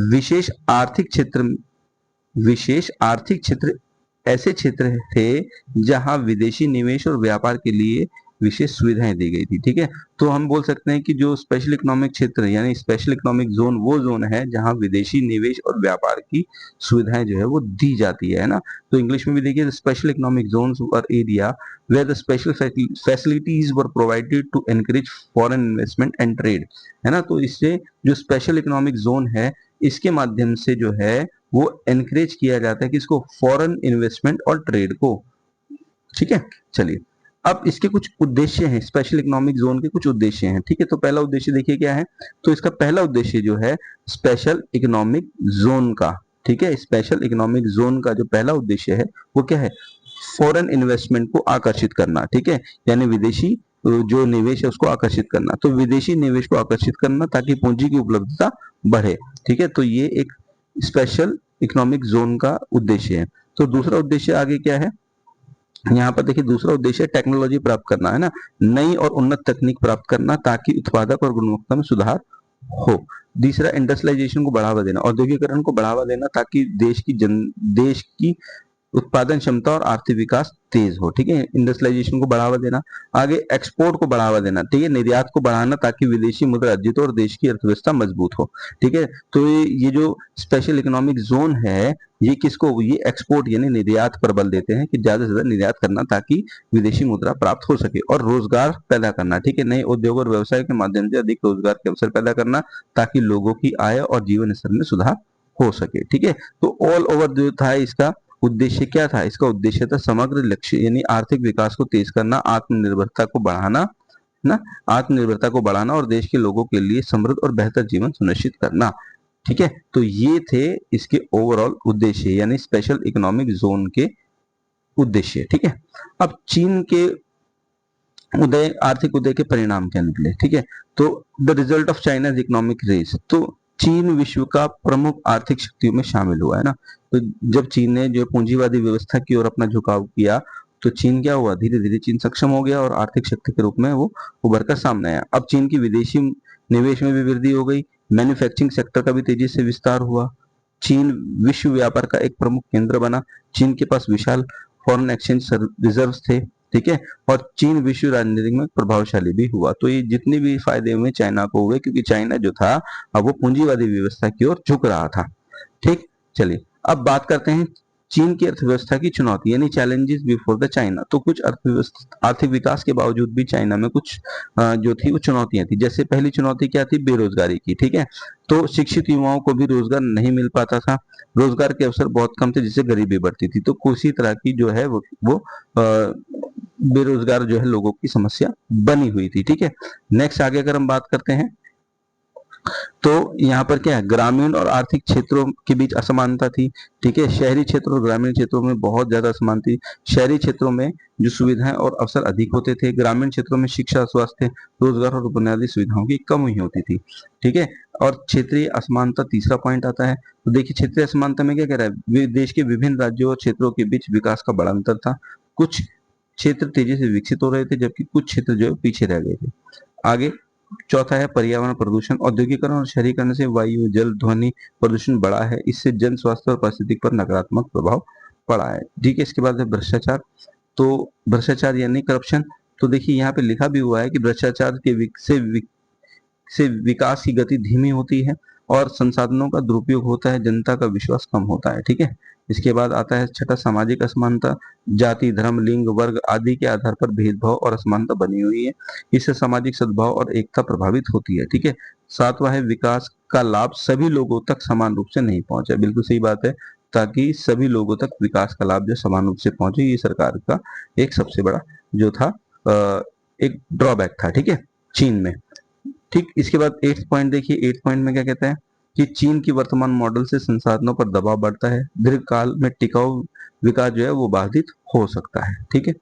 विशेष आर्थिक क्षेत्र, विशेष आर्थिक क्षेत्र ऐसे क्षेत्र थे जहां विदेशी निवेश और व्यापार के लिए विशेष सुविधाएं दी गई थी। ठीक है। तो हम बोल सकते हैं कि जो स्पेशल इकोनॉमिक क्षेत्र यानी स्पेशल इकोनॉमिक जोन वो जोन है जहां विदेशी निवेश और व्यापार की सुविधाएं जो है वो दी जाती है ना। तो इंग्लिश में भी देखिए, special economic zones were area where the special facilities were provided to encourage foreign investment and trade, है ना। तो इससे जो स्पेशल इकोनॉमिक जोन है, इसके माध्यम से जो है वो एनकरेज किया जाता है कि इसको फॉरेन इन्वेस्टमेंट और ट्रेड को। ठीक है। चलिए, अब इसके कुछ उद्देश्य हैं, स्पेशल इकोनॉमिक जोन के कुछ उद्देश्य हैं। ठीक है। तो पहला उद्देश्य देखिए क्या है, तो इसका पहला उद्देश्य जो है स्पेशल इकोनॉमिक जोन का, ठीक है, स्पेशल इकोनॉमिक जोन का जो पहला उद्देश्य है वो क्या है, फॉरेन इन्वेस्टमेंट को आकर्षित करना। ठीक है। यानी विदेशी जो निवेश है उसको आकर्षित करना, तो विदेशी निवेश को आकर्षित करना ताकि पूंजी की उपलब्धता बढ़े। ठीक है। तो ये एक स्पेशल इकोनॉमिक जोन का उद्देश्य है। तो दूसरा उद्देश्य आगे क्या है, यहाँ पर देखिए दूसरा उद्देश्य टेक्नोलॉजी प्राप्त करना, है ना, नई और उन्नत तकनीक प्राप्त करना ताकि उत्पादक और गुणवत्ता में सुधार हो। तीसरा, इंडस्ट्रियलाइजेशन को बढ़ावा देना, औद्योगिकरण को बढ़ावा देना ताकि देश की उत्पादन क्षमता और आर्थिक विकास तेज हो, ठीक है, इंडस्ट्रियलाइजेशन को बढ़ावा देना। आगे एक्सपोर्ट को बढ़ावा देना, ठीक है, निर्यात को बढ़ाना ताकि विदेशी मुद्रा अर्जित हो और देश की अर्थव्यवस्था मजबूत हो, ठीक है। तो ये जो स्पेशल इकोनॉमिक जोन है, ये किसको, ये एक्सपोर्ट यानी निर्यात पर बल देते हैं कि ज्यादा से ज्यादा निर्यात करना ताकि विदेशी मुद्रा प्राप्त हो सके, और रोजगार पैदा करना, ठीक है, नए उद्योग और व्यवसाय के माध्यम से अधिक रोजगार के अवसर पैदा करना ताकि लोगों की आय और जीवन स्तर में सुधार हो सके, ठीक है। तो ऑल ओवर जो था इसका उद्देश्य क्या था, इसका उद्देश्य था समग्र लक्ष्य यानी आर्थिक विकास को तेज करना, आत्मनिर्भरता को बढ़ाना ना, आत्मनिर्भरता को बढ़ाना और देश के लोगों के लिए समृद्ध और बेहतर जीवन सुनिश्चित करना, ठीक है। तो ये थे इसके ओवरऑल उद्देश्य यानी स्पेशल इकोनॉमिक जोन के उद्देश्य, ठीक है। अब चीन के उदय, आर्थिक उदय के परिणाम क्या निकले, ठीक है। तो the result of China's economic rise, तो चीन विश्व का प्रमुख आर्थिक शक्तियों में शामिल हुआ है ना। तो जब चीन ने जो पूंजीवादी व्यवस्था की ओर अपना झुकाव किया, तो चीन क्या हुआ, धीरे धीरे चीन सक्षम हो गया और आर्थिक शक्ति के रूप में वो उभर कर सामने आया। अब चीन की विदेशी निवेश में भी वृद्धि हो गई, मैन्युफैक्चरिंग सेक्टर का भी तेजी से विस्तार हुआ, चीन विश्व व्यापार का एक प्रमुख केंद्र बना, चीन के पास विशाल फॉरेन एक्सचेंज रिजर्व थे, ठीक है, और चीन विश्व राजनीति में प्रभावशाली भी हुआ। तो ये जितने भी फायदे हुए चाइना को हुए, क्योंकि चाइना जो था अब वो पूंजीवादी व्यवस्था की ओर झुक रहा था, ठीक। चलिए अब बात करते हैं चीन की अर्थव्यवस्था की चुनौती यानी चैलेंजेस बिफोर द चाइना। तो कुछ अर्थव्यवस्था आर्थिक विकास के बावजूद भी चाइना में कुछ जो थी वो चुनौतियां थी। जैसे पहली चुनौती क्या थी, बेरोजगारी की, ठीक है। तो शिक्षित युवाओं को भी रोजगार नहीं मिल पाता था, रोजगार के अवसर बहुत कम थे जिससे गरीबी बढ़ती थी। तो उसी तरह की जो है वो बेरोजगार जो है लोगों की समस्या बनी हुई थी, ठीक है। नेक्स्ट आगे अगर हम बात करते हैं तो यहाँ पर क्या है, ग्रामीण और आर्थिक क्षेत्रों के बीच असमानता थी, ठीक है। शहरी क्षेत्र और ग्रामीण क्षेत्रों में बहुत ज्यादा असमानता थी। शहरी क्षेत्रों में जो सुविधाएं और अवसर अधिक होते थे, ग्रामीण क्षेत्रों में शिक्षा, स्वास्थ्य, रोजगार और बुनियादी सुविधाओं की कमी होती थी, ठीक है। और क्षेत्रीय असमानता तीसरा पॉइंट आता है। तो देखिए क्षेत्रीय असमानता में क्या कह रहा है, देश के विभिन्न राज्यों और क्षेत्रों के बीच विकास का बड़ा अंतर था। कुछ क्षेत्र तेजी से विकसित हो रहे थे जबकि कुछ क्षेत्र जो है पीछे रह गए थे। आगे चौथा है पर्यावरण प्रदूषण, औद्योगिकरण और शहरीकरण से वायु, जल, ध्वनि प्रदूषण बढ़ा है, इससे जन स्वास्थ्य और पारिस्थितिक पर नकारात्मक प्रभाव पड़ा है, ठीक है। इसके बाद है भ्रष्टाचार। तो भ्रष्टाचार यानी करप्शन। तो देखिए यहाँ पे लिखा भी हुआ है कि भ्रष्टाचार से विकास की गति धीमी होती है और संसाधनों का दुरुपयोग होता है, जनता का विश्वास कम होता है, ठीक है। इसके बाद आता है छठा, सामाजिक असमानता। जाति, धर्म, लिंग, वर्ग आदि के आधार पर भेदभाव और असमानता बनी हुई है, इससे सामाजिक सद्भाव और एकता प्रभावित होती है, ठीक है। सातवां है विकास का लाभ सभी लोगों तक समान रूप से नहीं पहुंचा। बिल्कुल सही बात है, ताकि सभी लोगों तक विकास का लाभ जो समान रूप से पहुंचे, ये सरकार का एक सबसे बड़ा जो था एक ड्रॉबैक था, ठीक है, चीन में, ठीक। इसके बाद 8th पॉइंट देखिए, 8th पॉइंट में क्या कहता है कि चीन की वर्तमान मॉडल से संसाधनों पर दबाव बढ़ता है, दीर्घकाल में टिकाऊ विकास जो है वो बाधित हो सकता है, ठीक है।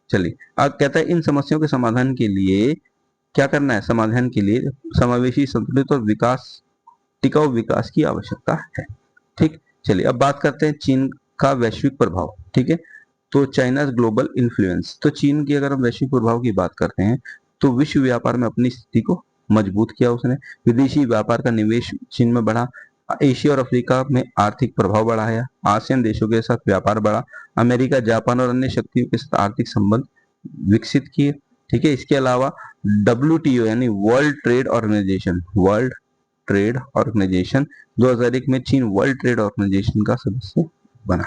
चलिए अब कहता है इन समस्याओं के समाधान के लिए क्या करना है, समाधान के लिए समावेशी, संतुलित और टिकाऊ विकास की आवश्यकता है, ठीक। चलिए अब बात करते हैं चीन का वैश्विक प्रभाव, ठीक है। तो चाइना ग्लोबल इन्फ्लुएंस। तो चीन की अगर हम वैश्विक प्रभाव की बात करते हैं तो विश्व व्यापार में अपनी स्थिति को मजबूत किया उसने, विदेशी व्यापार का निवेश चीन में बढ़ा, एशिया और अफ्रीका में आर्थिक प्रभाव बढ़ाया, आसियान देशों के साथ व्यापार बढ़ा, अमेरिका, जापान और अन्य शक्तियों के साथ आर्थिक संबंध विकसित किए, ठीक है। इसके अलावा WTO यानी वर्ल्ड ट्रेड ऑर्गेनाइजेशन 2001 में चीन वर्ल्ड ट्रेड ऑर्गेनाइजेशन का सदस्य बना,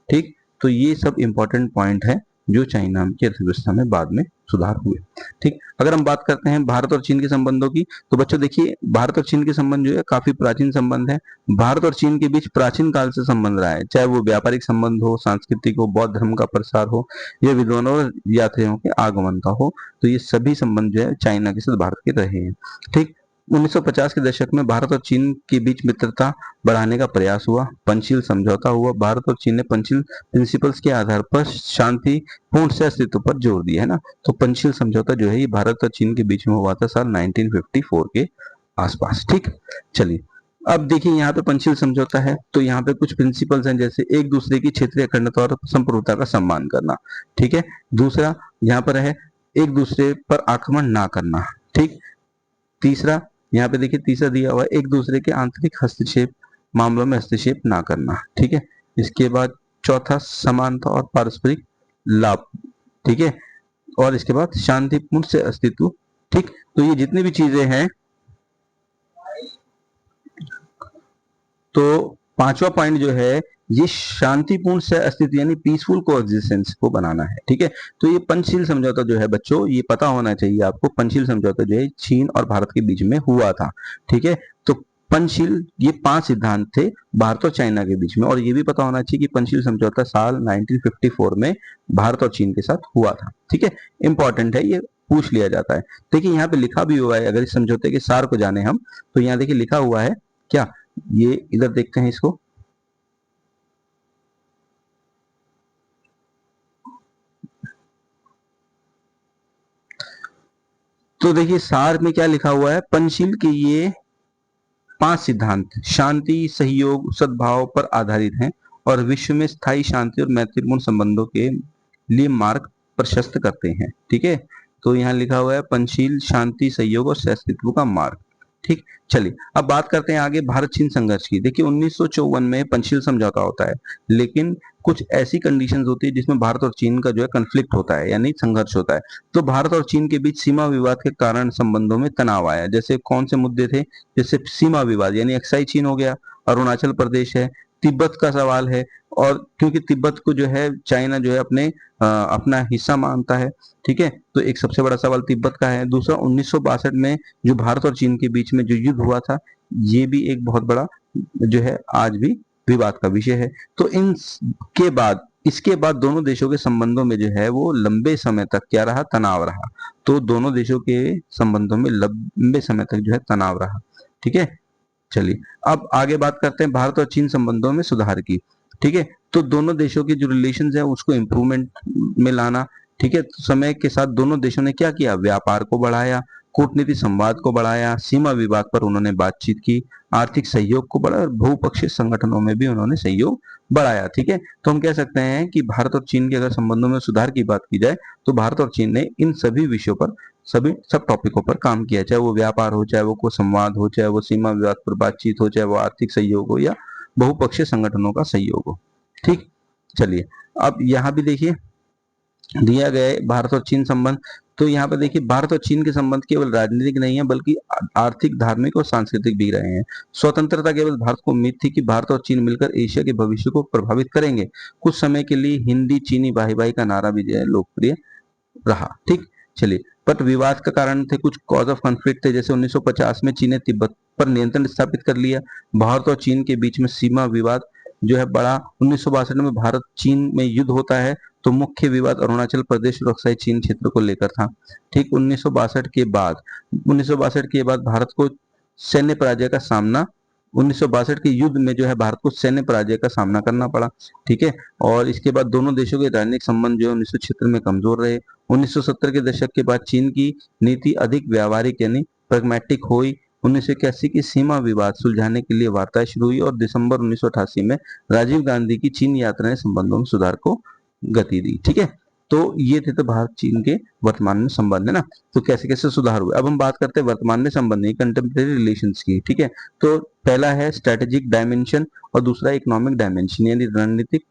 ठीक। तो ये सब इंपॉर्टेंट पॉइंट है जो चाइना की अर्थव्यवस्था में बाद में सुधार हुए, ठीक। अगर हम बात करते हैं भारत और चीन के संबंधों की, तो बच्चों देखिए भारत और चीन के संबंध जो है काफी प्राचीन संबंध है। भारत और चीन के बीच प्राचीन काल से संबंध रहा है, चाहे वो व्यापारिक संबंध हो, सांस्कृतिक हो, बौद्ध धर्म का प्रसार हो, या विद्वानों और यात्रियों के आगमन का हो, तो ये सभी संबंध जो है चाइना के साथ भारत के रहे हैं, ठीक। 1950 के दशक में भारत और चीन के बीच मित्रता बढ़ाने का प्रयास हुआ, पंचशील समझौता हुआ। भारत और चीन ने पंचशील प्रिंसिपल्स के आधार पर शांति पूर्ण सहअस्तित्व पर जोर दिया है ना। तो पंचशील समझौता जो है ये भारत और चीन के बीच में हुआ था साल 1954 के आसपास, ठीक। चलिए अब देखिए यहाँ पे पंचशील समझौता है, तो यहाँ पे कुछ प्रिंसिपल्स हैं, जैसे एक दूसरे की क्षेत्रीय अखंडता और संप्रभुता का सम्मान करना, ठीक है। दूसरा यहाँ पर है एक दूसरे पर आक्रमण ना करना, ठीक। तीसरा यहाँ पे देखिए, तीसरा दिया हुआ है एक दूसरे के आंतरिक हस्तक्षेप मामलों में हस्तक्षेप ना करना, ठीक है। इसके बाद चौथा समानता और पारस्परिक लाभ, ठीक है, और इसके बाद शांतिपूर्ण से अस्तित्व, ठीक। तो ये जितनी भी चीजें हैं, तो पांचवा पॉइंट जो है ये शांतिपूर्ण से अस्तित्व यानी पीसफुल कोएग्जिस्टेंस को बनाना है, ठीक है। तो ये पंचशील समझौता जो है बच्चों, ये पता होना चाहिए आपको, पंचशील समझौता जो है चीन और भारत के बीच में हुआ था, ठीक है। तो पंचशील ये 5 सिद्धांत थे भारत और चाइना के बीच में, और ये भी पता होना चाहिए कि पंचशील समझौता साल 1954 में भारत और चीन के साथ हुआ था, ठीक है। इंपॉर्टेंट है, ये पूछ लिया जाता है। देखिए यहाँ पे लिखा भी हुआ है, अगर इस समझौते के सार को जाने हम, तो यहाँ देखिए लिखा हुआ है क्या, ये इधर देखते हैं इसको, तो देखिए सार में क्या लिखा हुआ है, पंचशील के ये 5 सिद्धांत शांति, सहयोग, सद्भाव पर आधारित हैं और विश्व में स्थायी शांति और मैत्रीपूर्ण संबंधों के लिए मार्ग प्रशस्त करते हैं, ठीक है। तो यहाँ लिखा हुआ है पंचशील शांति, सहयोग और सहअस्तित्व का मार्ग, ठीक। चलिए अब बात करते हैं आगे भारत चीन संघर्ष की। देखिए 1954 में पंचशील समझौता होता है, लेकिन कुछ ऐसी कंडीशंस होती है जिसमें भारत और चीन का जो है कन्फ्लिक्ट होता है यानी संघर्ष होता है। तो भारत और चीन के बीच सीमा विवाद के कारण संबंधों में तनाव आया। जैसे कौन से मुद्दे थे, जैसे सीमा विवाद यानी अक्साई चीन हो गया, अरुणाचल प्रदेश है, तिब्बत का सवाल है, और क्योंकि तिब्बत को जो है चाइना जो है अपना हिस्सा मानता है, ठीक है। तो एक सबसे बड़ा सवाल तिब्बत का है। दूसरा 1962 में जो भारत और चीन के बीच में जो युद्ध हुआ था, ये भी एक बहुत बड़ा जो है आज भी विवाद का विषय है। तो इन के बाद इसके बाद दोनों देशों के संबंधों में जो है वो लंबे समय तक क्या रहा, तनाव रहा। तो दोनों देशों के संबंधों में लंबे समय तक जो है तनाव रहा, ठीक है। चलिए अब आगे बात करते हैं भारत और चीन संबंधों में सुधार की, ठीक है। तो दोनों देशों के जो रिलेशंस है उसको इम्प्रूवमेंट में लाना, ठीक है। तो समय के साथ दोनों देशों ने क्या किया, व्यापार को बढ़ाया, कूटनीति संवाद को बढ़ाया, सीमा विवाद पर उन्होंने बातचीत की, आर्थिक सहयोग को बढ़ाया और बहुपक्षीय संगठनों में भी उन्होंने सहयोग बढ़ाया, ठीक है। तो हम कह सकते हैं कि भारत और चीन के अगर संबंधों में सुधार की बात की जाए तो भारत और चीन ने इन सभी विषयों पर सब टॉपिकों पर काम किया, चाहे वो व्यापार हो, चाहे वो कोई संवाद हो, चाहे वो सीमा विवाद पर बातचीत हो, चाहे वो आर्थिक सहयोग हो या बहुपक्षीय संगठनों का सहयोग हो, ठीक। चलिए अब यहाँ भी देखिए दिया गया है भारत और चीन संबंध। तो यहाँ पे देखिए भारत और चीन के संबंध केवल राजनीतिक नहीं है बल्कि आर्थिक, धार्मिक और सांस्कृतिक भी रहे हैं। स्वतंत्रता के बाद भारत को उम्मीद थी कि भारत और चीन मिलकर एशिया के भविष्य को प्रभावित करेंगे। कुछ समय के लिए हिंदी चीनी भाई भाई का नारा भी जो है लोकप्रिय रहा, ठीक। चलिए बट विवाद का कारण थे, कुछ कॉज ऑफ कॉन्फ्लिक्ट थे। जैसे 1950 में चीन ने तिब्बत पर नियंत्रण स्थापित कर लिया। भारत और चीन के बीच में सीमा विवाद जो है बड़ा। 1962 में भारत चीन में युद्ध होता है, तो मुख्य विवाद अरुणाचल प्रदेश और अक्साई चीन क्षेत्र को लेकर था, ठीक। 1962 के बाद भारत को सैन्य पराजय का सामना 1962 के युद्ध में जो है भारत को सैन्य पराजय का सामना करना पड़ा, ठीक है। और इसके बाद दोनों देशों के राजनीतिक संबंध जो है 1976 में कमजोर रहे। 1970 के दशक के बाद चीन की नीति अधिक व्यावहारिक यानी प्रैग्मैटिक हुई। 1981 की सीमा विवाद सुलझाने के लिए वार्ताएं शुरू हुई और दिसंबर 1988 में राजीव गांधी की चीन यात्रा ने संबंधों में सुधार को गति दी, ठीक है। तो ये थे तो भारत चीन के वर्तमान में संबंध है ना, तो कैसे कैसे सुधार हुए। अब हम बात करते हैं वर्तमान में संबंध नहीं, कंटेम्प्रेरी रिलेशंस की, ठीक है। तो पहला है स्ट्रेटेजिक डायमेंशन और दूसरा इकोनॉमिक डायमेंशन यानी रणनीतिक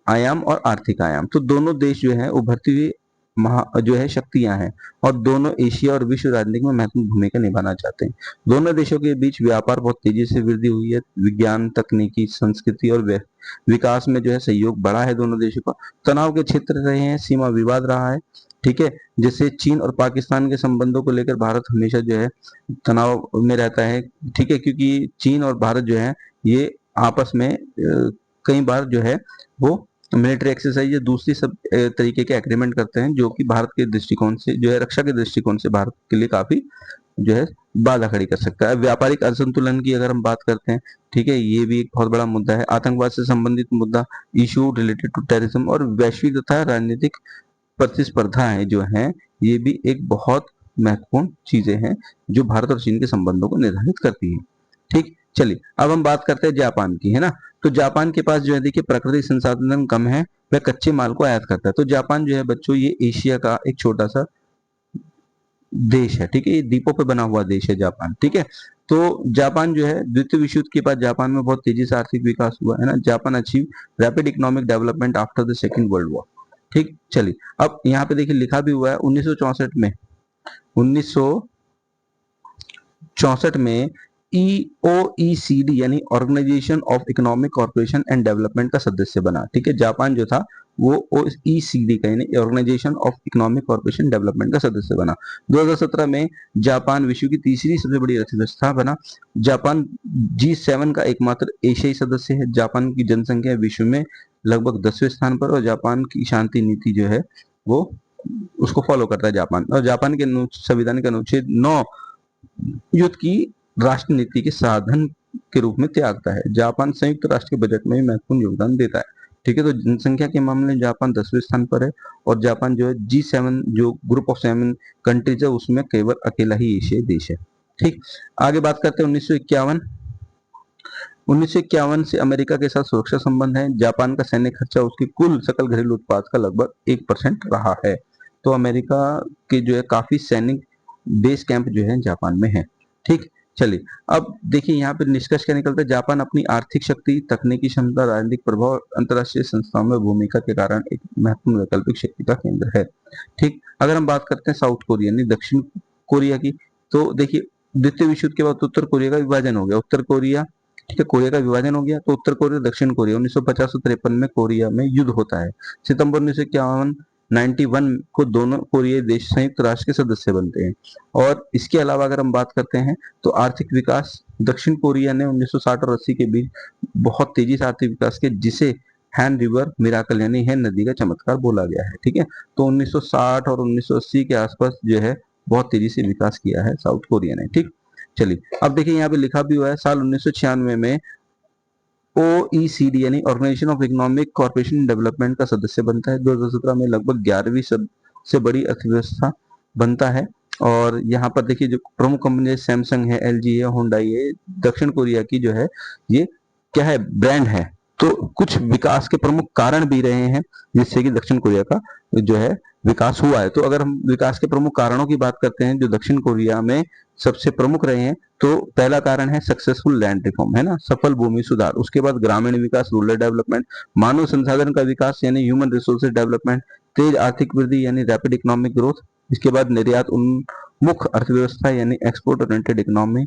आयाम और आर्थिक आयाम। तो दोनों देश जो है उभरती हुई जो है शक्तियां हैं और दोनों एशिया और विश्व राजनीति में महत्वपूर्ण भूमिका निभाना चाहते हैं। दोनों देशों के बीच व्यापार बहुत तेजी से वृद्धि हुई है। विज्ञान, तकनीकी, संस्कृति और विकास में जो है सहयोग बढ़ा है दोनों देशों का। तनाव के क्षेत्र रहे हैं, सीमा विवाद रहा है, ठीक है। जैसे चीन और पाकिस्तान के संबंधों को लेकर भारत हमेशा जो है तनाव में रहता है, ठीक है, क्योंकि चीन और भारत जो है ये आपस में कई बार जो है वो मिलिट्री एक्सरसाइज या दूसरी सब तरीके के एग्रीमेंट करते हैं, जो कि भारत के दृष्टिकोण से जो है रक्षा के दृष्टिकोण से भारत के लिए काफी जो है बाधा खड़ी कर सकता है। व्यापारिक असंतुलन की अगर हम बात करते हैं, ठीक है, ये भी एक बहुत बड़ा मुद्दा है। आतंकवाद से संबंधित मुद्दा, इशू रिलेटेड टू टेररिज्म और वैश्विक तथा राजनीतिक प्रतिस्पर्धाएं जो हैं, ये भी एक बहुत महत्वपूर्ण चीजें हैं जो भारत और चीन के संबंधों को निर्धारित करती है, ठीक। चलिए अब हम बात करते हैं जापान की, है ना। तो जापान के पास जो है देखिए प्राकृतिक संसाधन कम है, वह कच्चे माल को आयात करता है। तो जापान जो है बच्चों ये एशिया का एक छोटा सा देश है, ठीक है, ये द्वीपों पे बना हुआ देश है जापान, ठीक है। तो जापान जो है द्वितीय विश्व युद्ध के बाद जापान में बहुत तेजी से आर्थिक विकास हुआ है ना। Japan achieve rapid economic development after the second world war. ठीक, चलिए अब यहाँ पे देखिए लिखा भी हुआ है 1964 में EOECD यानी organisation of economic corporation and development का सदस्य बना, ठीक है। जापान जो था वो OECD का यानी organisation of economic corporation development का सदस्य बना। 2017 में जापान विश्व की तीसरी सबसे बड़ी अर्थव्यवस्था बना। जापान G7 का एकमात्र एशियाई सदस्य है। जापान की जनसंख्या विश्व में लगभग 10वें स्थान पर, और जापान की शांति नीति जो है वो उसको फॉलो करता है जापान। और जापान के संविधान के अनुच्छेद 9 युद्ध की राष्ट्र नीति के साधन के रूप में त्यागता है। जापान संयुक्त राष्ट्र के बजट में भी महत्वपूर्ण योगदान देता है, ठीक है। तो जनसंख्या के मामले में जापान 10वें स्थान पर है, और जापान जो है G7 जो ग्रुप ऑफ 7 कंट्रीज है उसमें केवल अकेला ही एशियाई देश है, ठीक। आगे बात करते हैं 1951 से अमेरिका के साथ सुरक्षा संबंध है। जापान का सैन्य खर्चा उसके कुल सकल घरेलू उत्पाद का लगभग 1% रहा है। तो अमेरिका के जो है काफी सैनिक बेस कैंप जो है जापान में है, ठीक। चलिए अब देखिए यहाँ पे निष्कर्ष क्या निकलता है। जापान अपनी आर्थिक शक्ति, तकनीकी क्षमता, राजनीतिक प्रभाव, अंतर्राष्ट्रीय संस्थाओं में भूमिका के कारण एक महत्वपूर्ण वैकल्पिक शक्ति का केंद्र है, ठीक। अगर हम बात करते हैं साउथ कोरिया यानी दक्षिण कोरिया की, तो देखिए द्वितीय विश्व युद्ध के बाद उत्तर कोरिया का विभाजन हो गया। उत्तर कोरिया, ठीक है, कोरिया का विभाजन हो गया तो उत्तर कोरिया दक्षिण कोरिया 1950-53 में कोरिया में युद्ध होता है। सितंबर 1991 को दोनों कोरियाई देश संयुक्त राष्ट्र के सदस्य बनते हैं। और इसके अलावा अगर हम बात करते हैं तो आर्थिक विकास दक्षिण कोरिया ने 1960 और 80 के बीच बहुत तेजी से आर्थिक विकास किया, जिसे हैन रिवर मिराकल यानी हैन नदी का चमत्कार बोला गया है, ठीक है। तो 1960 और 1980 के आसपास जो है बहुत तेजी से विकास किया है साउथ कोरिया ने, ठीक। चलिए अब देखिए यहाँ पे लिखा भी हुआ है साल 1996 में OECD यानी organisation of economic corporation development का सदस्य बनता है। 2017 में लगभग 11वीं सबसे बड़ी अर्थव्यवस्था बनता है। और यहाँ पर देखिए जो प्रमुख कंपनी सैमसंग है, LG है, हुंडई है, दक्षिण कोरिया की जो है ये क्या है, ब्रांड है। तो कुछ विकास के प्रमुख कारण भी रहे हैं जिससे कि दक्षिण कोरिया का जो है विकास हुआ है। तो अगर हम विकास के प्रमुख कारणों की बात करते हैं जो दक्षिण कोरिया में सबसे प्रमुख रहे हैं, तो पहला कारण है सक्सेसफुल लैंड रिफॉर्म, है ना, सफल भूमि सुधार। उसके बाद ग्रामीण विकास, रूरल डेवलपमेंट, मानव संसाधन का विकास यानी ह्यूमन रिसोर्सेज डेवलपमेंट, तेज आर्थिक वृद्धि यानी रैपिड इकोनॉमिक ग्रोथ। इसके बाद निर्यात उन्मुख अर्थव्यवस्था यानी एक्सपोर्ट ओरिएंटेड इकोनॉमी,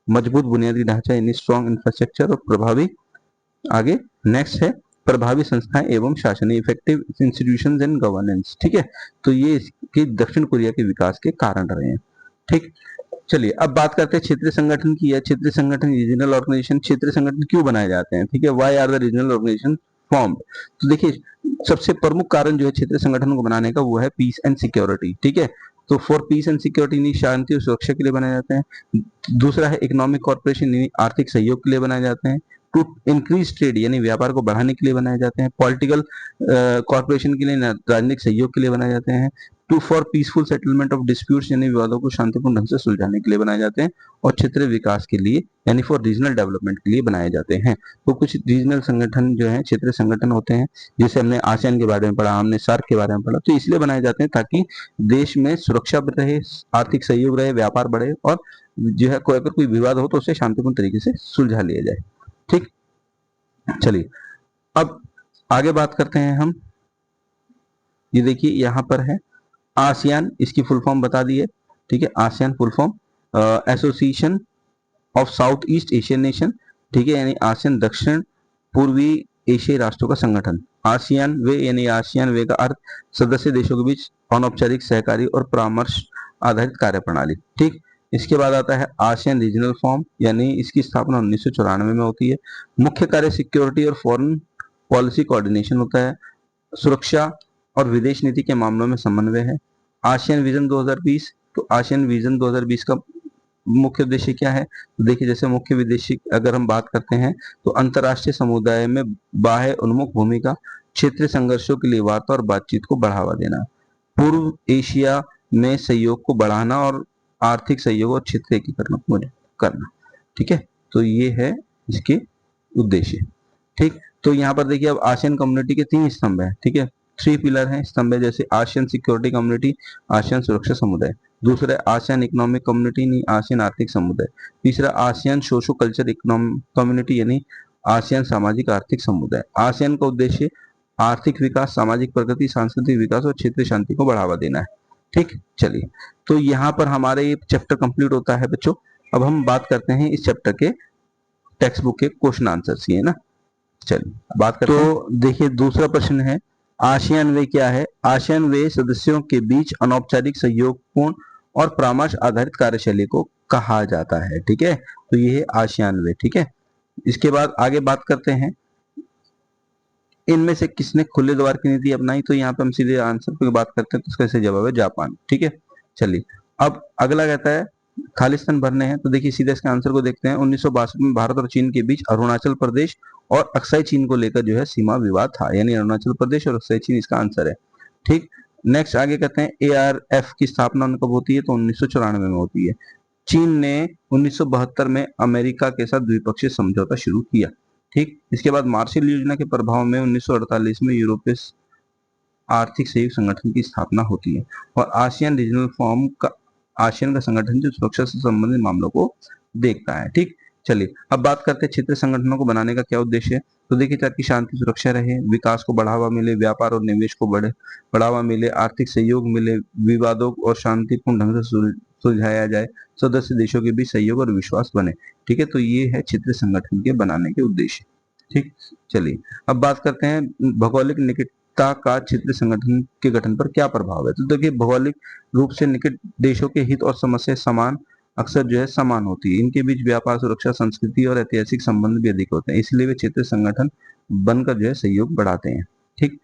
मजबूत बुनियादी ढांचा यानी स्ट्रॉन्ग इंफ्रास्ट्रक्चर, और प्रभावी, आगे नेक्स्ट है प्रभावी संस्थाएं एवं शासन, इफेक्टिव इंस्टीट्यूशंस एंड गवर्नेंस, ठीक है। तो ये इसके दक्षिण कोरिया के विकास के कारण रहे हैं, ठीक। चलिए अब बात करते हैं क्षेत्रीय संगठन की। क्षेत्रीय संगठन रीजनल ऑर्गेनाइजेशन, क्षेत्रीय संगठन क्यों बनाए जाते हैं, ठीक है, why are the regional organisation formed. तो देखिए सबसे प्रमुख कारण जो है क्षेत्रीय संगठन को बनाने का वो है पीस एंड सिक्योरिटी, ठीक है। तो फॉर पीस एंड सिक्योरिटी यानी शांति और सुरक्षा के लिए बनाए जाते हैं। दूसरा है इकोनॉमिक कॉर्पोरेशन यानी आर्थिक सहयोग के लिए बनाए जाते हैं। टू इंक्रीज ट्रेड यानी व्यापार को बढ़ाने के लिए बनाए जाते हैं। पॉलिटिकल कॉर्पोरेशन के लिए, राजनीतिक सहयोग के लिए बनाए जाते हैं। Two for peaceful settlement of disputes यानी विवादों को शांतिपूर्ण ढंग से सुलझाने के लिए बनाए जाते हैं। और क्षेत्रीय विकास के लिए यानी फॉर रीजनल डेवलपमेंट के लिए बनाए जाते हैं। तो कुछ रीजनल संगठन जो है क्षेत्रीय संगठन होते हैं, जैसे हमने आसियान के बारे में पढ़ा, हमने सार्क के बारे में पढ़ा, तो इसलिए बनाए जाते हैं ताकि देश में सुरक्षा रहे, आर्थिक सहयोग रहे, व्यापार बढ़े, और जो है अगर कोई विवाद हो तो उसे शांतिपूर्ण तरीके से सुलझा लिया जाए, ठीक। चलिए अब आगे बात करते हैं हम। ये देखिए यहाँ पर है आसियान, इसकी फुल फॉर्म बता दिए, ठीक है। ASEAN full form association of south east Asian nation, ठीक है, यानी आसियान दक्षिण पूर्वी एशियाई राष्ट्रों का संगठन। आसियान वे यानी आसियान वे का अर्थ सदस्य देशों के बीच अनौपचारिक सहकारी और परामर्श आधारित कार्य प्रणाली, ठीक। इसके बाद आता है आसियान रीजनल फॉर्म, यानी इसकी स्थापना 1994 में होती है। मुख्य कार्य सिक्योरिटी और फॉरेन पॉलिसी कोऑर्डिनेशन होता है। सुरक्षा और विदेश नीति के मामलों में समन्वय है। आसियान विजन 2020, तो आसियान विजन 2020 का मुख्य उद्देश्य क्या है, तो देखिए जैसे मुख्य विदेशी अगर हम बात करते हैं तो अंतर्राष्ट्रीय समुदाय में बाह्य उन्मुख भूमिका, क्षेत्रीय संघर्षों के लिए वार्ता और बातचीत को बढ़ावा देना, पूर्व एशिया में सहयोग को बढ़ाना और आर्थिक सहयोग और क्षेत्रीय एकीकरण को करना, ठीक है। तो ये है इसके उद्देश्य, ठीक। तो यहाँ पर देखिए अब आसियान कम्युनिटी के 3 स्तंभ है, ठीक है, 3 पिलर हैं, स्तंभ है, जैसे आसियान सिक्योरिटी कम्युनिटी, आसियान सुरक्षा समुदाय। दूसरा आसियान इकोनॉमिक कम्युनिटी यानी आसियान आर्थिक समुदाय। तीसरा ASEAN socio culture economic community यानी आसियान सामाजिक आर्थिक समुदाय। आसियान का उद्देश्य आर्थिक विकास, सामाजिक प्रगति, सांस्कृतिक विकास और क्षेत्रीय शांति को बढ़ावा देना है। ठीक, चलिए, तो यहाँ पर हमारे ये चैप्टर कंप्लीट होता है बच्चों। अब हम बात करते हैं इस चैप्टर के टेक्स्ट बुक के क्वेश्चन आंसर, है ना। चलिए बात करते हैं। तो देखिए दूसरा प्रश्न है, आसियान वे क्या है? आसियान वे सदस्यों के बीच अनौपचारिक, सहयोगपूर्ण और परामर्श आधारित कार्यशैली को कहा जाता है। ठीक है, तो ये है आसियान वे। ठीक है, इसके बाद आगे बात करते हैं, इनमें से किसने खुले द्वार की नीति अपनाई? तो यहाँ पे हम सीधे आंसर पे बात करते हैं, तो इसका सही जवाब है जापान। ठीक है, चलिए अब अगला कहता है खालिस्तान भरने हैं। तो देखिए सीधे इसके आंसर को देखते हैं। 1962 में भारत और चीन के बीच अरुणाचल प्रदेश और अक्साई चीन को लेकर जो है सीमा विवाद था, यानी अरुणाचल प्रदेश और अक्साई चीन इसका आंसर है। ठीक, नेक्स्ट आगे कहते हैं ARF की स्थापना कब होती है? तो 1994 में होती है। चीन ने 1972 में अमेरिका के साथ द्विपक्षीय समझौता शुरू किया। ठीक, इसके बाद मार्शल योजना के प्रभाव में 1948 में यूरोपीय आर्थिक सहयोग संगठन की स्थापना होती है और आसियान रीजनल फॉर्म का आसियान का संगठन जो सुरक्षा से संबंधित मामलों को देखता है। ठीक, चलिए अब बात करते हैं क्षेत्रीय संगठनों को बनाने का क्या उद्देश्य है। तो देखिए ताकि शांति सुरक्षा रहे, विकास को बढ़ावा मिले, व्यापार और निवेश को बढ़ावा मिले, आर्थिक सहयोग मिले, विवादों और शांतिपूर्ण ढंग से सुलझाया जाए, सदस्य देशों के बीच सहयोग और विश्वास बने। ठीक है, तो ये है क्षेत्रीय संगठन के बनाने के उद्देश्य। ठीक, चलिए अब बात करते हैं भौगोलिक निकटता का क्षेत्रीय संगठन के गठन पर क्या प्रभाव है। तो देखिए भौगोलिक रूप से निकट देशों के हित और समस्या समान अक्सर जो है समान होती है। इनके बीच व्यापार, सुरक्षा, संस्कृति और ऐतिहासिक संबंध भी अधिक होते हैं, इसलिए वे क्षेत्रीय संगठन बनकर जो है सहयोग बढ़ाते हैं। ठीक,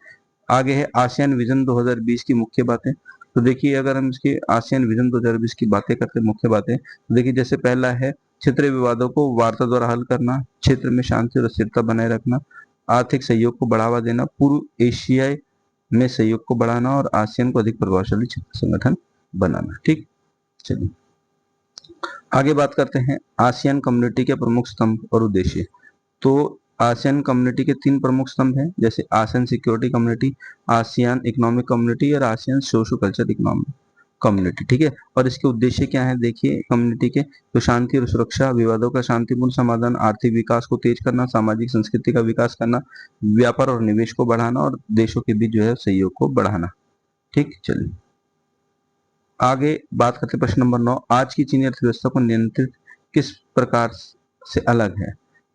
आगे है आसियान विजन 2020 की मुख्य बातें। तो देखिए अगर हम इसके आसियान विजन 2020 की बातें करते हैं, मुख्य बातें, तो देखिए जैसे पहला है क्षेत्रीय विवादों को वार्ता द्वारा हल करना, क्षेत्र में शांति और स्थिरता बनाए रखना, आर्थिक सहयोग को बढ़ावा देना, पूर्व एशिया में सहयोग को बढ़ाना और आसियान को अधिक प्रभावशाली क्षेत्र संगठन बनाना। ठीक, चलिए आगे बात करते हैं आसियान कम्युनिटी के प्रमुख स्तंभ और उद्देश्य। तो आसियान कम्युनिटी के 3 प्रमुख स्तंभ हैं, जैसे ASEAN security community, ASEAN economic community और ASEAN socio culture economic community. ठीक है, और इसके उद्देश्य क्या है? देखिए कम्युनिटी के, तो शांति और सुरक्षा, विवादों का शांतिपूर्ण समाधान, आर्थिक विकास को तेज करना, सामाजिक संस्कृति का विकास करना, व्यापार और निवेश को बढ़ाना और देशों के बीच जो है सहयोग को बढ़ाना। ठीक, चलिए आगे बात करते हैं प्रश्न नंबर 9, आज की चीनी अर्थव्यवस्था को नियंत्रित किस प्रकार से अलग है।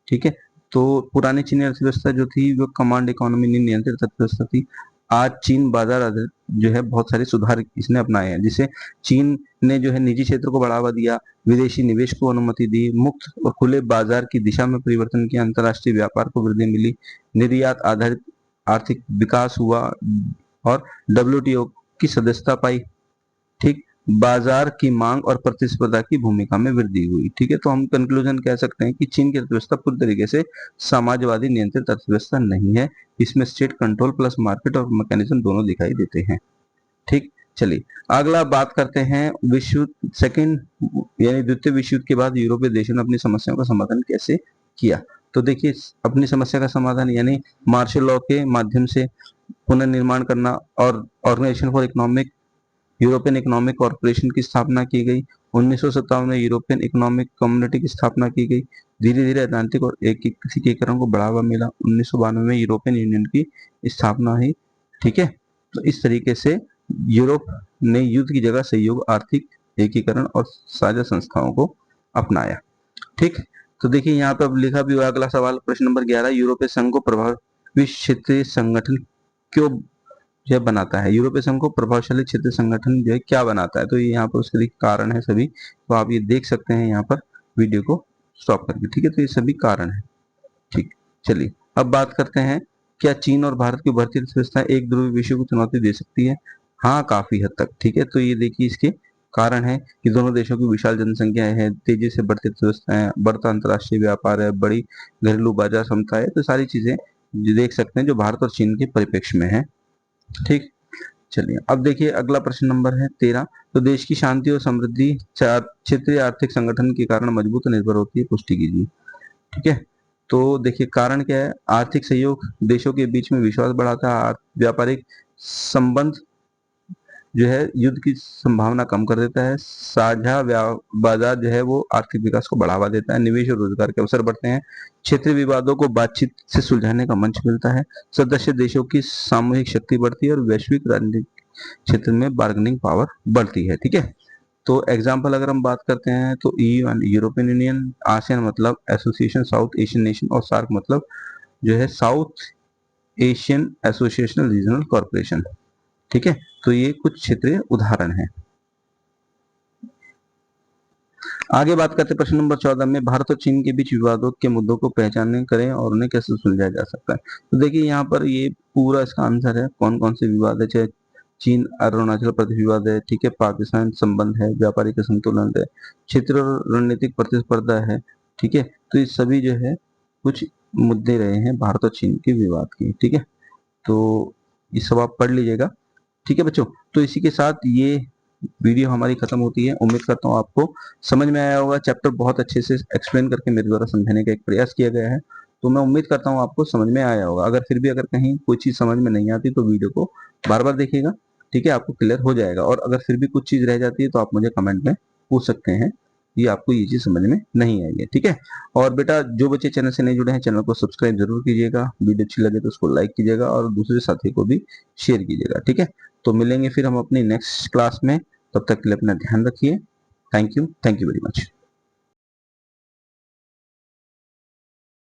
ठीक है, तो पुरानी चीनी अर्थव्यवस्था जो थी वो कमांड इकोनॉमी नियंत्रित अर्थव्यवस्था थी। आज चीन बाजार आधारित जो है बहुत सारे सुधार इसने अपनाए हैं, जिसे चीन ने जो है निजी क्षेत्र को बढ़ावा दिया, विदेशी निवेश को अनुमति दी, मुक्त और खुले बाजार की दिशा में परिवर्तन किया, अंतर्राष्ट्रीय व्यापार को वृद्धि मिली, निर्यात आधारित आर्थिक विकास हुआ और WTO की सदस्यता पाई। ठीक, बाजार की मांग और प्रतिस्पर्धा की भूमिका में वृद्धि हुई। ठीक है, तो हम कंक्लूजन कह सकते हैं कि चीन की अर्थव्यवस्था पूरी तरीके से समाजवादी नियंत्रित अर्थव्यवस्था नहीं है, इसमें स्टेट कंट्रोल प्लस मार्केट और मैकेनिज्म दोनों दिखाई देते हैं। ठीक, चलिए अगला बात करते हैं विश्व सेकंड यानी द्वितीय विश्व युद्ध के बाद यूरोपीय देशों ने अपनी समस्याओं का समाधान कैसे किया। तो देखिए अपनी समस्या का समाधान यानी मार्शल लॉ के माध्यम से पुनर्निर्माण करना और organisation for economic European economic corporation की स्थापना की गई। 1957 में यूरोपियन इकोनॉमिक कम्युनिटी की स्थापना की गई। धीरे धीरे अटलांटिक और एकीकरण को बढ़ावा मिला। 1992 में यूरोपियन यूनियन की स्थापना हुई। ठीक है, तो इस तरीके से यूरोप ने युद्ध की जगह सहयोग, आर्थिक एकीकरण और साझा संस्थाओं को अपनाया। ठीक, तो देखिए यहाँ पे अब लिखा भी हुआ अगला सवाल प्रश्न नंबर 11, यूरोपीय संघ को प्रभावी क्षेत्रीय संगठन क्यों यह बनाता है। यूरोपीय संघ को प्रभावशाली क्षेत्रीय संगठन जो है क्या बनाता है, तो ये यहाँ पर उसके कारण है सभी, तो आप ये देख सकते हैं यहाँ पर वीडियो को स्टॉप करके। ठीक है, तो ये सभी कारण है। ठीक, चलिए अब बात करते हैं क्या चीन और भारत की उभरती अर्थव्यवस्था एक ध्रुवीय विश्व को चुनौती दे सकती है। हाँ, काफी हद तक। ठीक है, तो ये देखिए इसके कारण है कि दोनों देशों की विशाल जनसंख्या है, तेजी से बढ़ती अर्थव्यवस्था है, बढ़ता अंतर्राष्ट्रीय व्यापार है, बड़ी घरेलू बाजार क्षमता है, तो सारी चीजें देख सकते हैं जो भारत और चीन के परिप्रेक्ष्य में है। ठीक, चलिए अब देखिए अगला प्रश्न नंबर है 13, तो देश की शांति और समृद्धि क्षेत्रीय आर्थिक संगठन के कारण मजबूत निर्भर होती है, पुष्टि कीजिए। ठीक है, तो देखिए कारण क्या है, आर्थिक सहयोग देशों के बीच में विश्वास बढ़ाता है, व्यापारिक संबंध जो है युद्ध की संभावना कम कर देता है। साझा बाजार जो है वो आर्थिक विकास को बढ़ावा देता है। निवेश और रोजगार के अवसर बढ़ते हैं। क्षेत्रीय विवादों को बातचीत से सुलझाने का मंच मिलता है। सदस्य देशों की सामूहिक शक्ति बढ़ती है और वैश्विक राजनीतिक क्षेत्र में बार्गेनिंग पावर बढ़ती है। ठीक है, तो एग्जाम्पल अगर हम बात करते हैं तो EU and European union, ASEAN मतलब एसोसिएशन साउथ एशियन नेशन, और सार्क मतलब जो है south Asian associational regional corporation. ठीक है, तो ये कुछ क्षेत्रीय उदाहरण हैं। आगे बात करते हैं प्रश्न नंबर 14 में, भारत और चीन के बीच विवादों के मुद्दों को पहचाने करें और उन्हें कैसे सुलझाया जा सकता है। तो देखिए यहाँ पर ये पूरा इसका आंसर है, कौन कौन से विवाद है, चाहे चीन अरुणाचल प्रदेश विवाद है, ठीक है, पाकिस्तान संबंध है, व्यापारिक असंतुलन है, क्षेत्र और रणनीतिक प्रतिस्पर्धा है। ठीक है, तो ये सभी जो है कुछ मुद्दे रहे हैं भारत और चीन के विवाद के। ठीक है, तो ये सब आप पढ़ लीजिएगा। ठीक है बच्चों, तो इसी के साथ ये वीडियो हमारी खत्म होती है। उम्मीद करता हूँ आपको समझ में आया होगा। चैप्टर बहुत अच्छे से एक्सप्लेन करके मेरे द्वारा समझाने का एक प्रयास किया गया है, तो मैं उम्मीद करता हूँ आपको समझ में आया होगा। अगर फिर भी अगर कहीं कोई चीज समझ में नहीं आती तो वीडियो को बार बार देखिएगा। ठीक है, आपको क्लियर हो जाएगा। और अगर फिर भी कुछ चीज रह जाती है तो आप मुझे कमेंट में पूछ सकते हैं, ये आपको ये चीज समझ में नहीं आई है। ठीक है, और बेटा जो बच्चे चैनल से नहीं जुड़े हैं चैनल को सब्सक्राइब जरूर कीजिएगा, वीडियो अच्छी लगे तो उसको लाइक कीजिएगा और दूसरे साथी को भी शेयर कीजिएगा। ठीक है, तो मिलेंगे फिर हम अपनी नेक्स्ट क्लास में, तब तक के लिए अपना ध्यान रखिए। Thank you very much.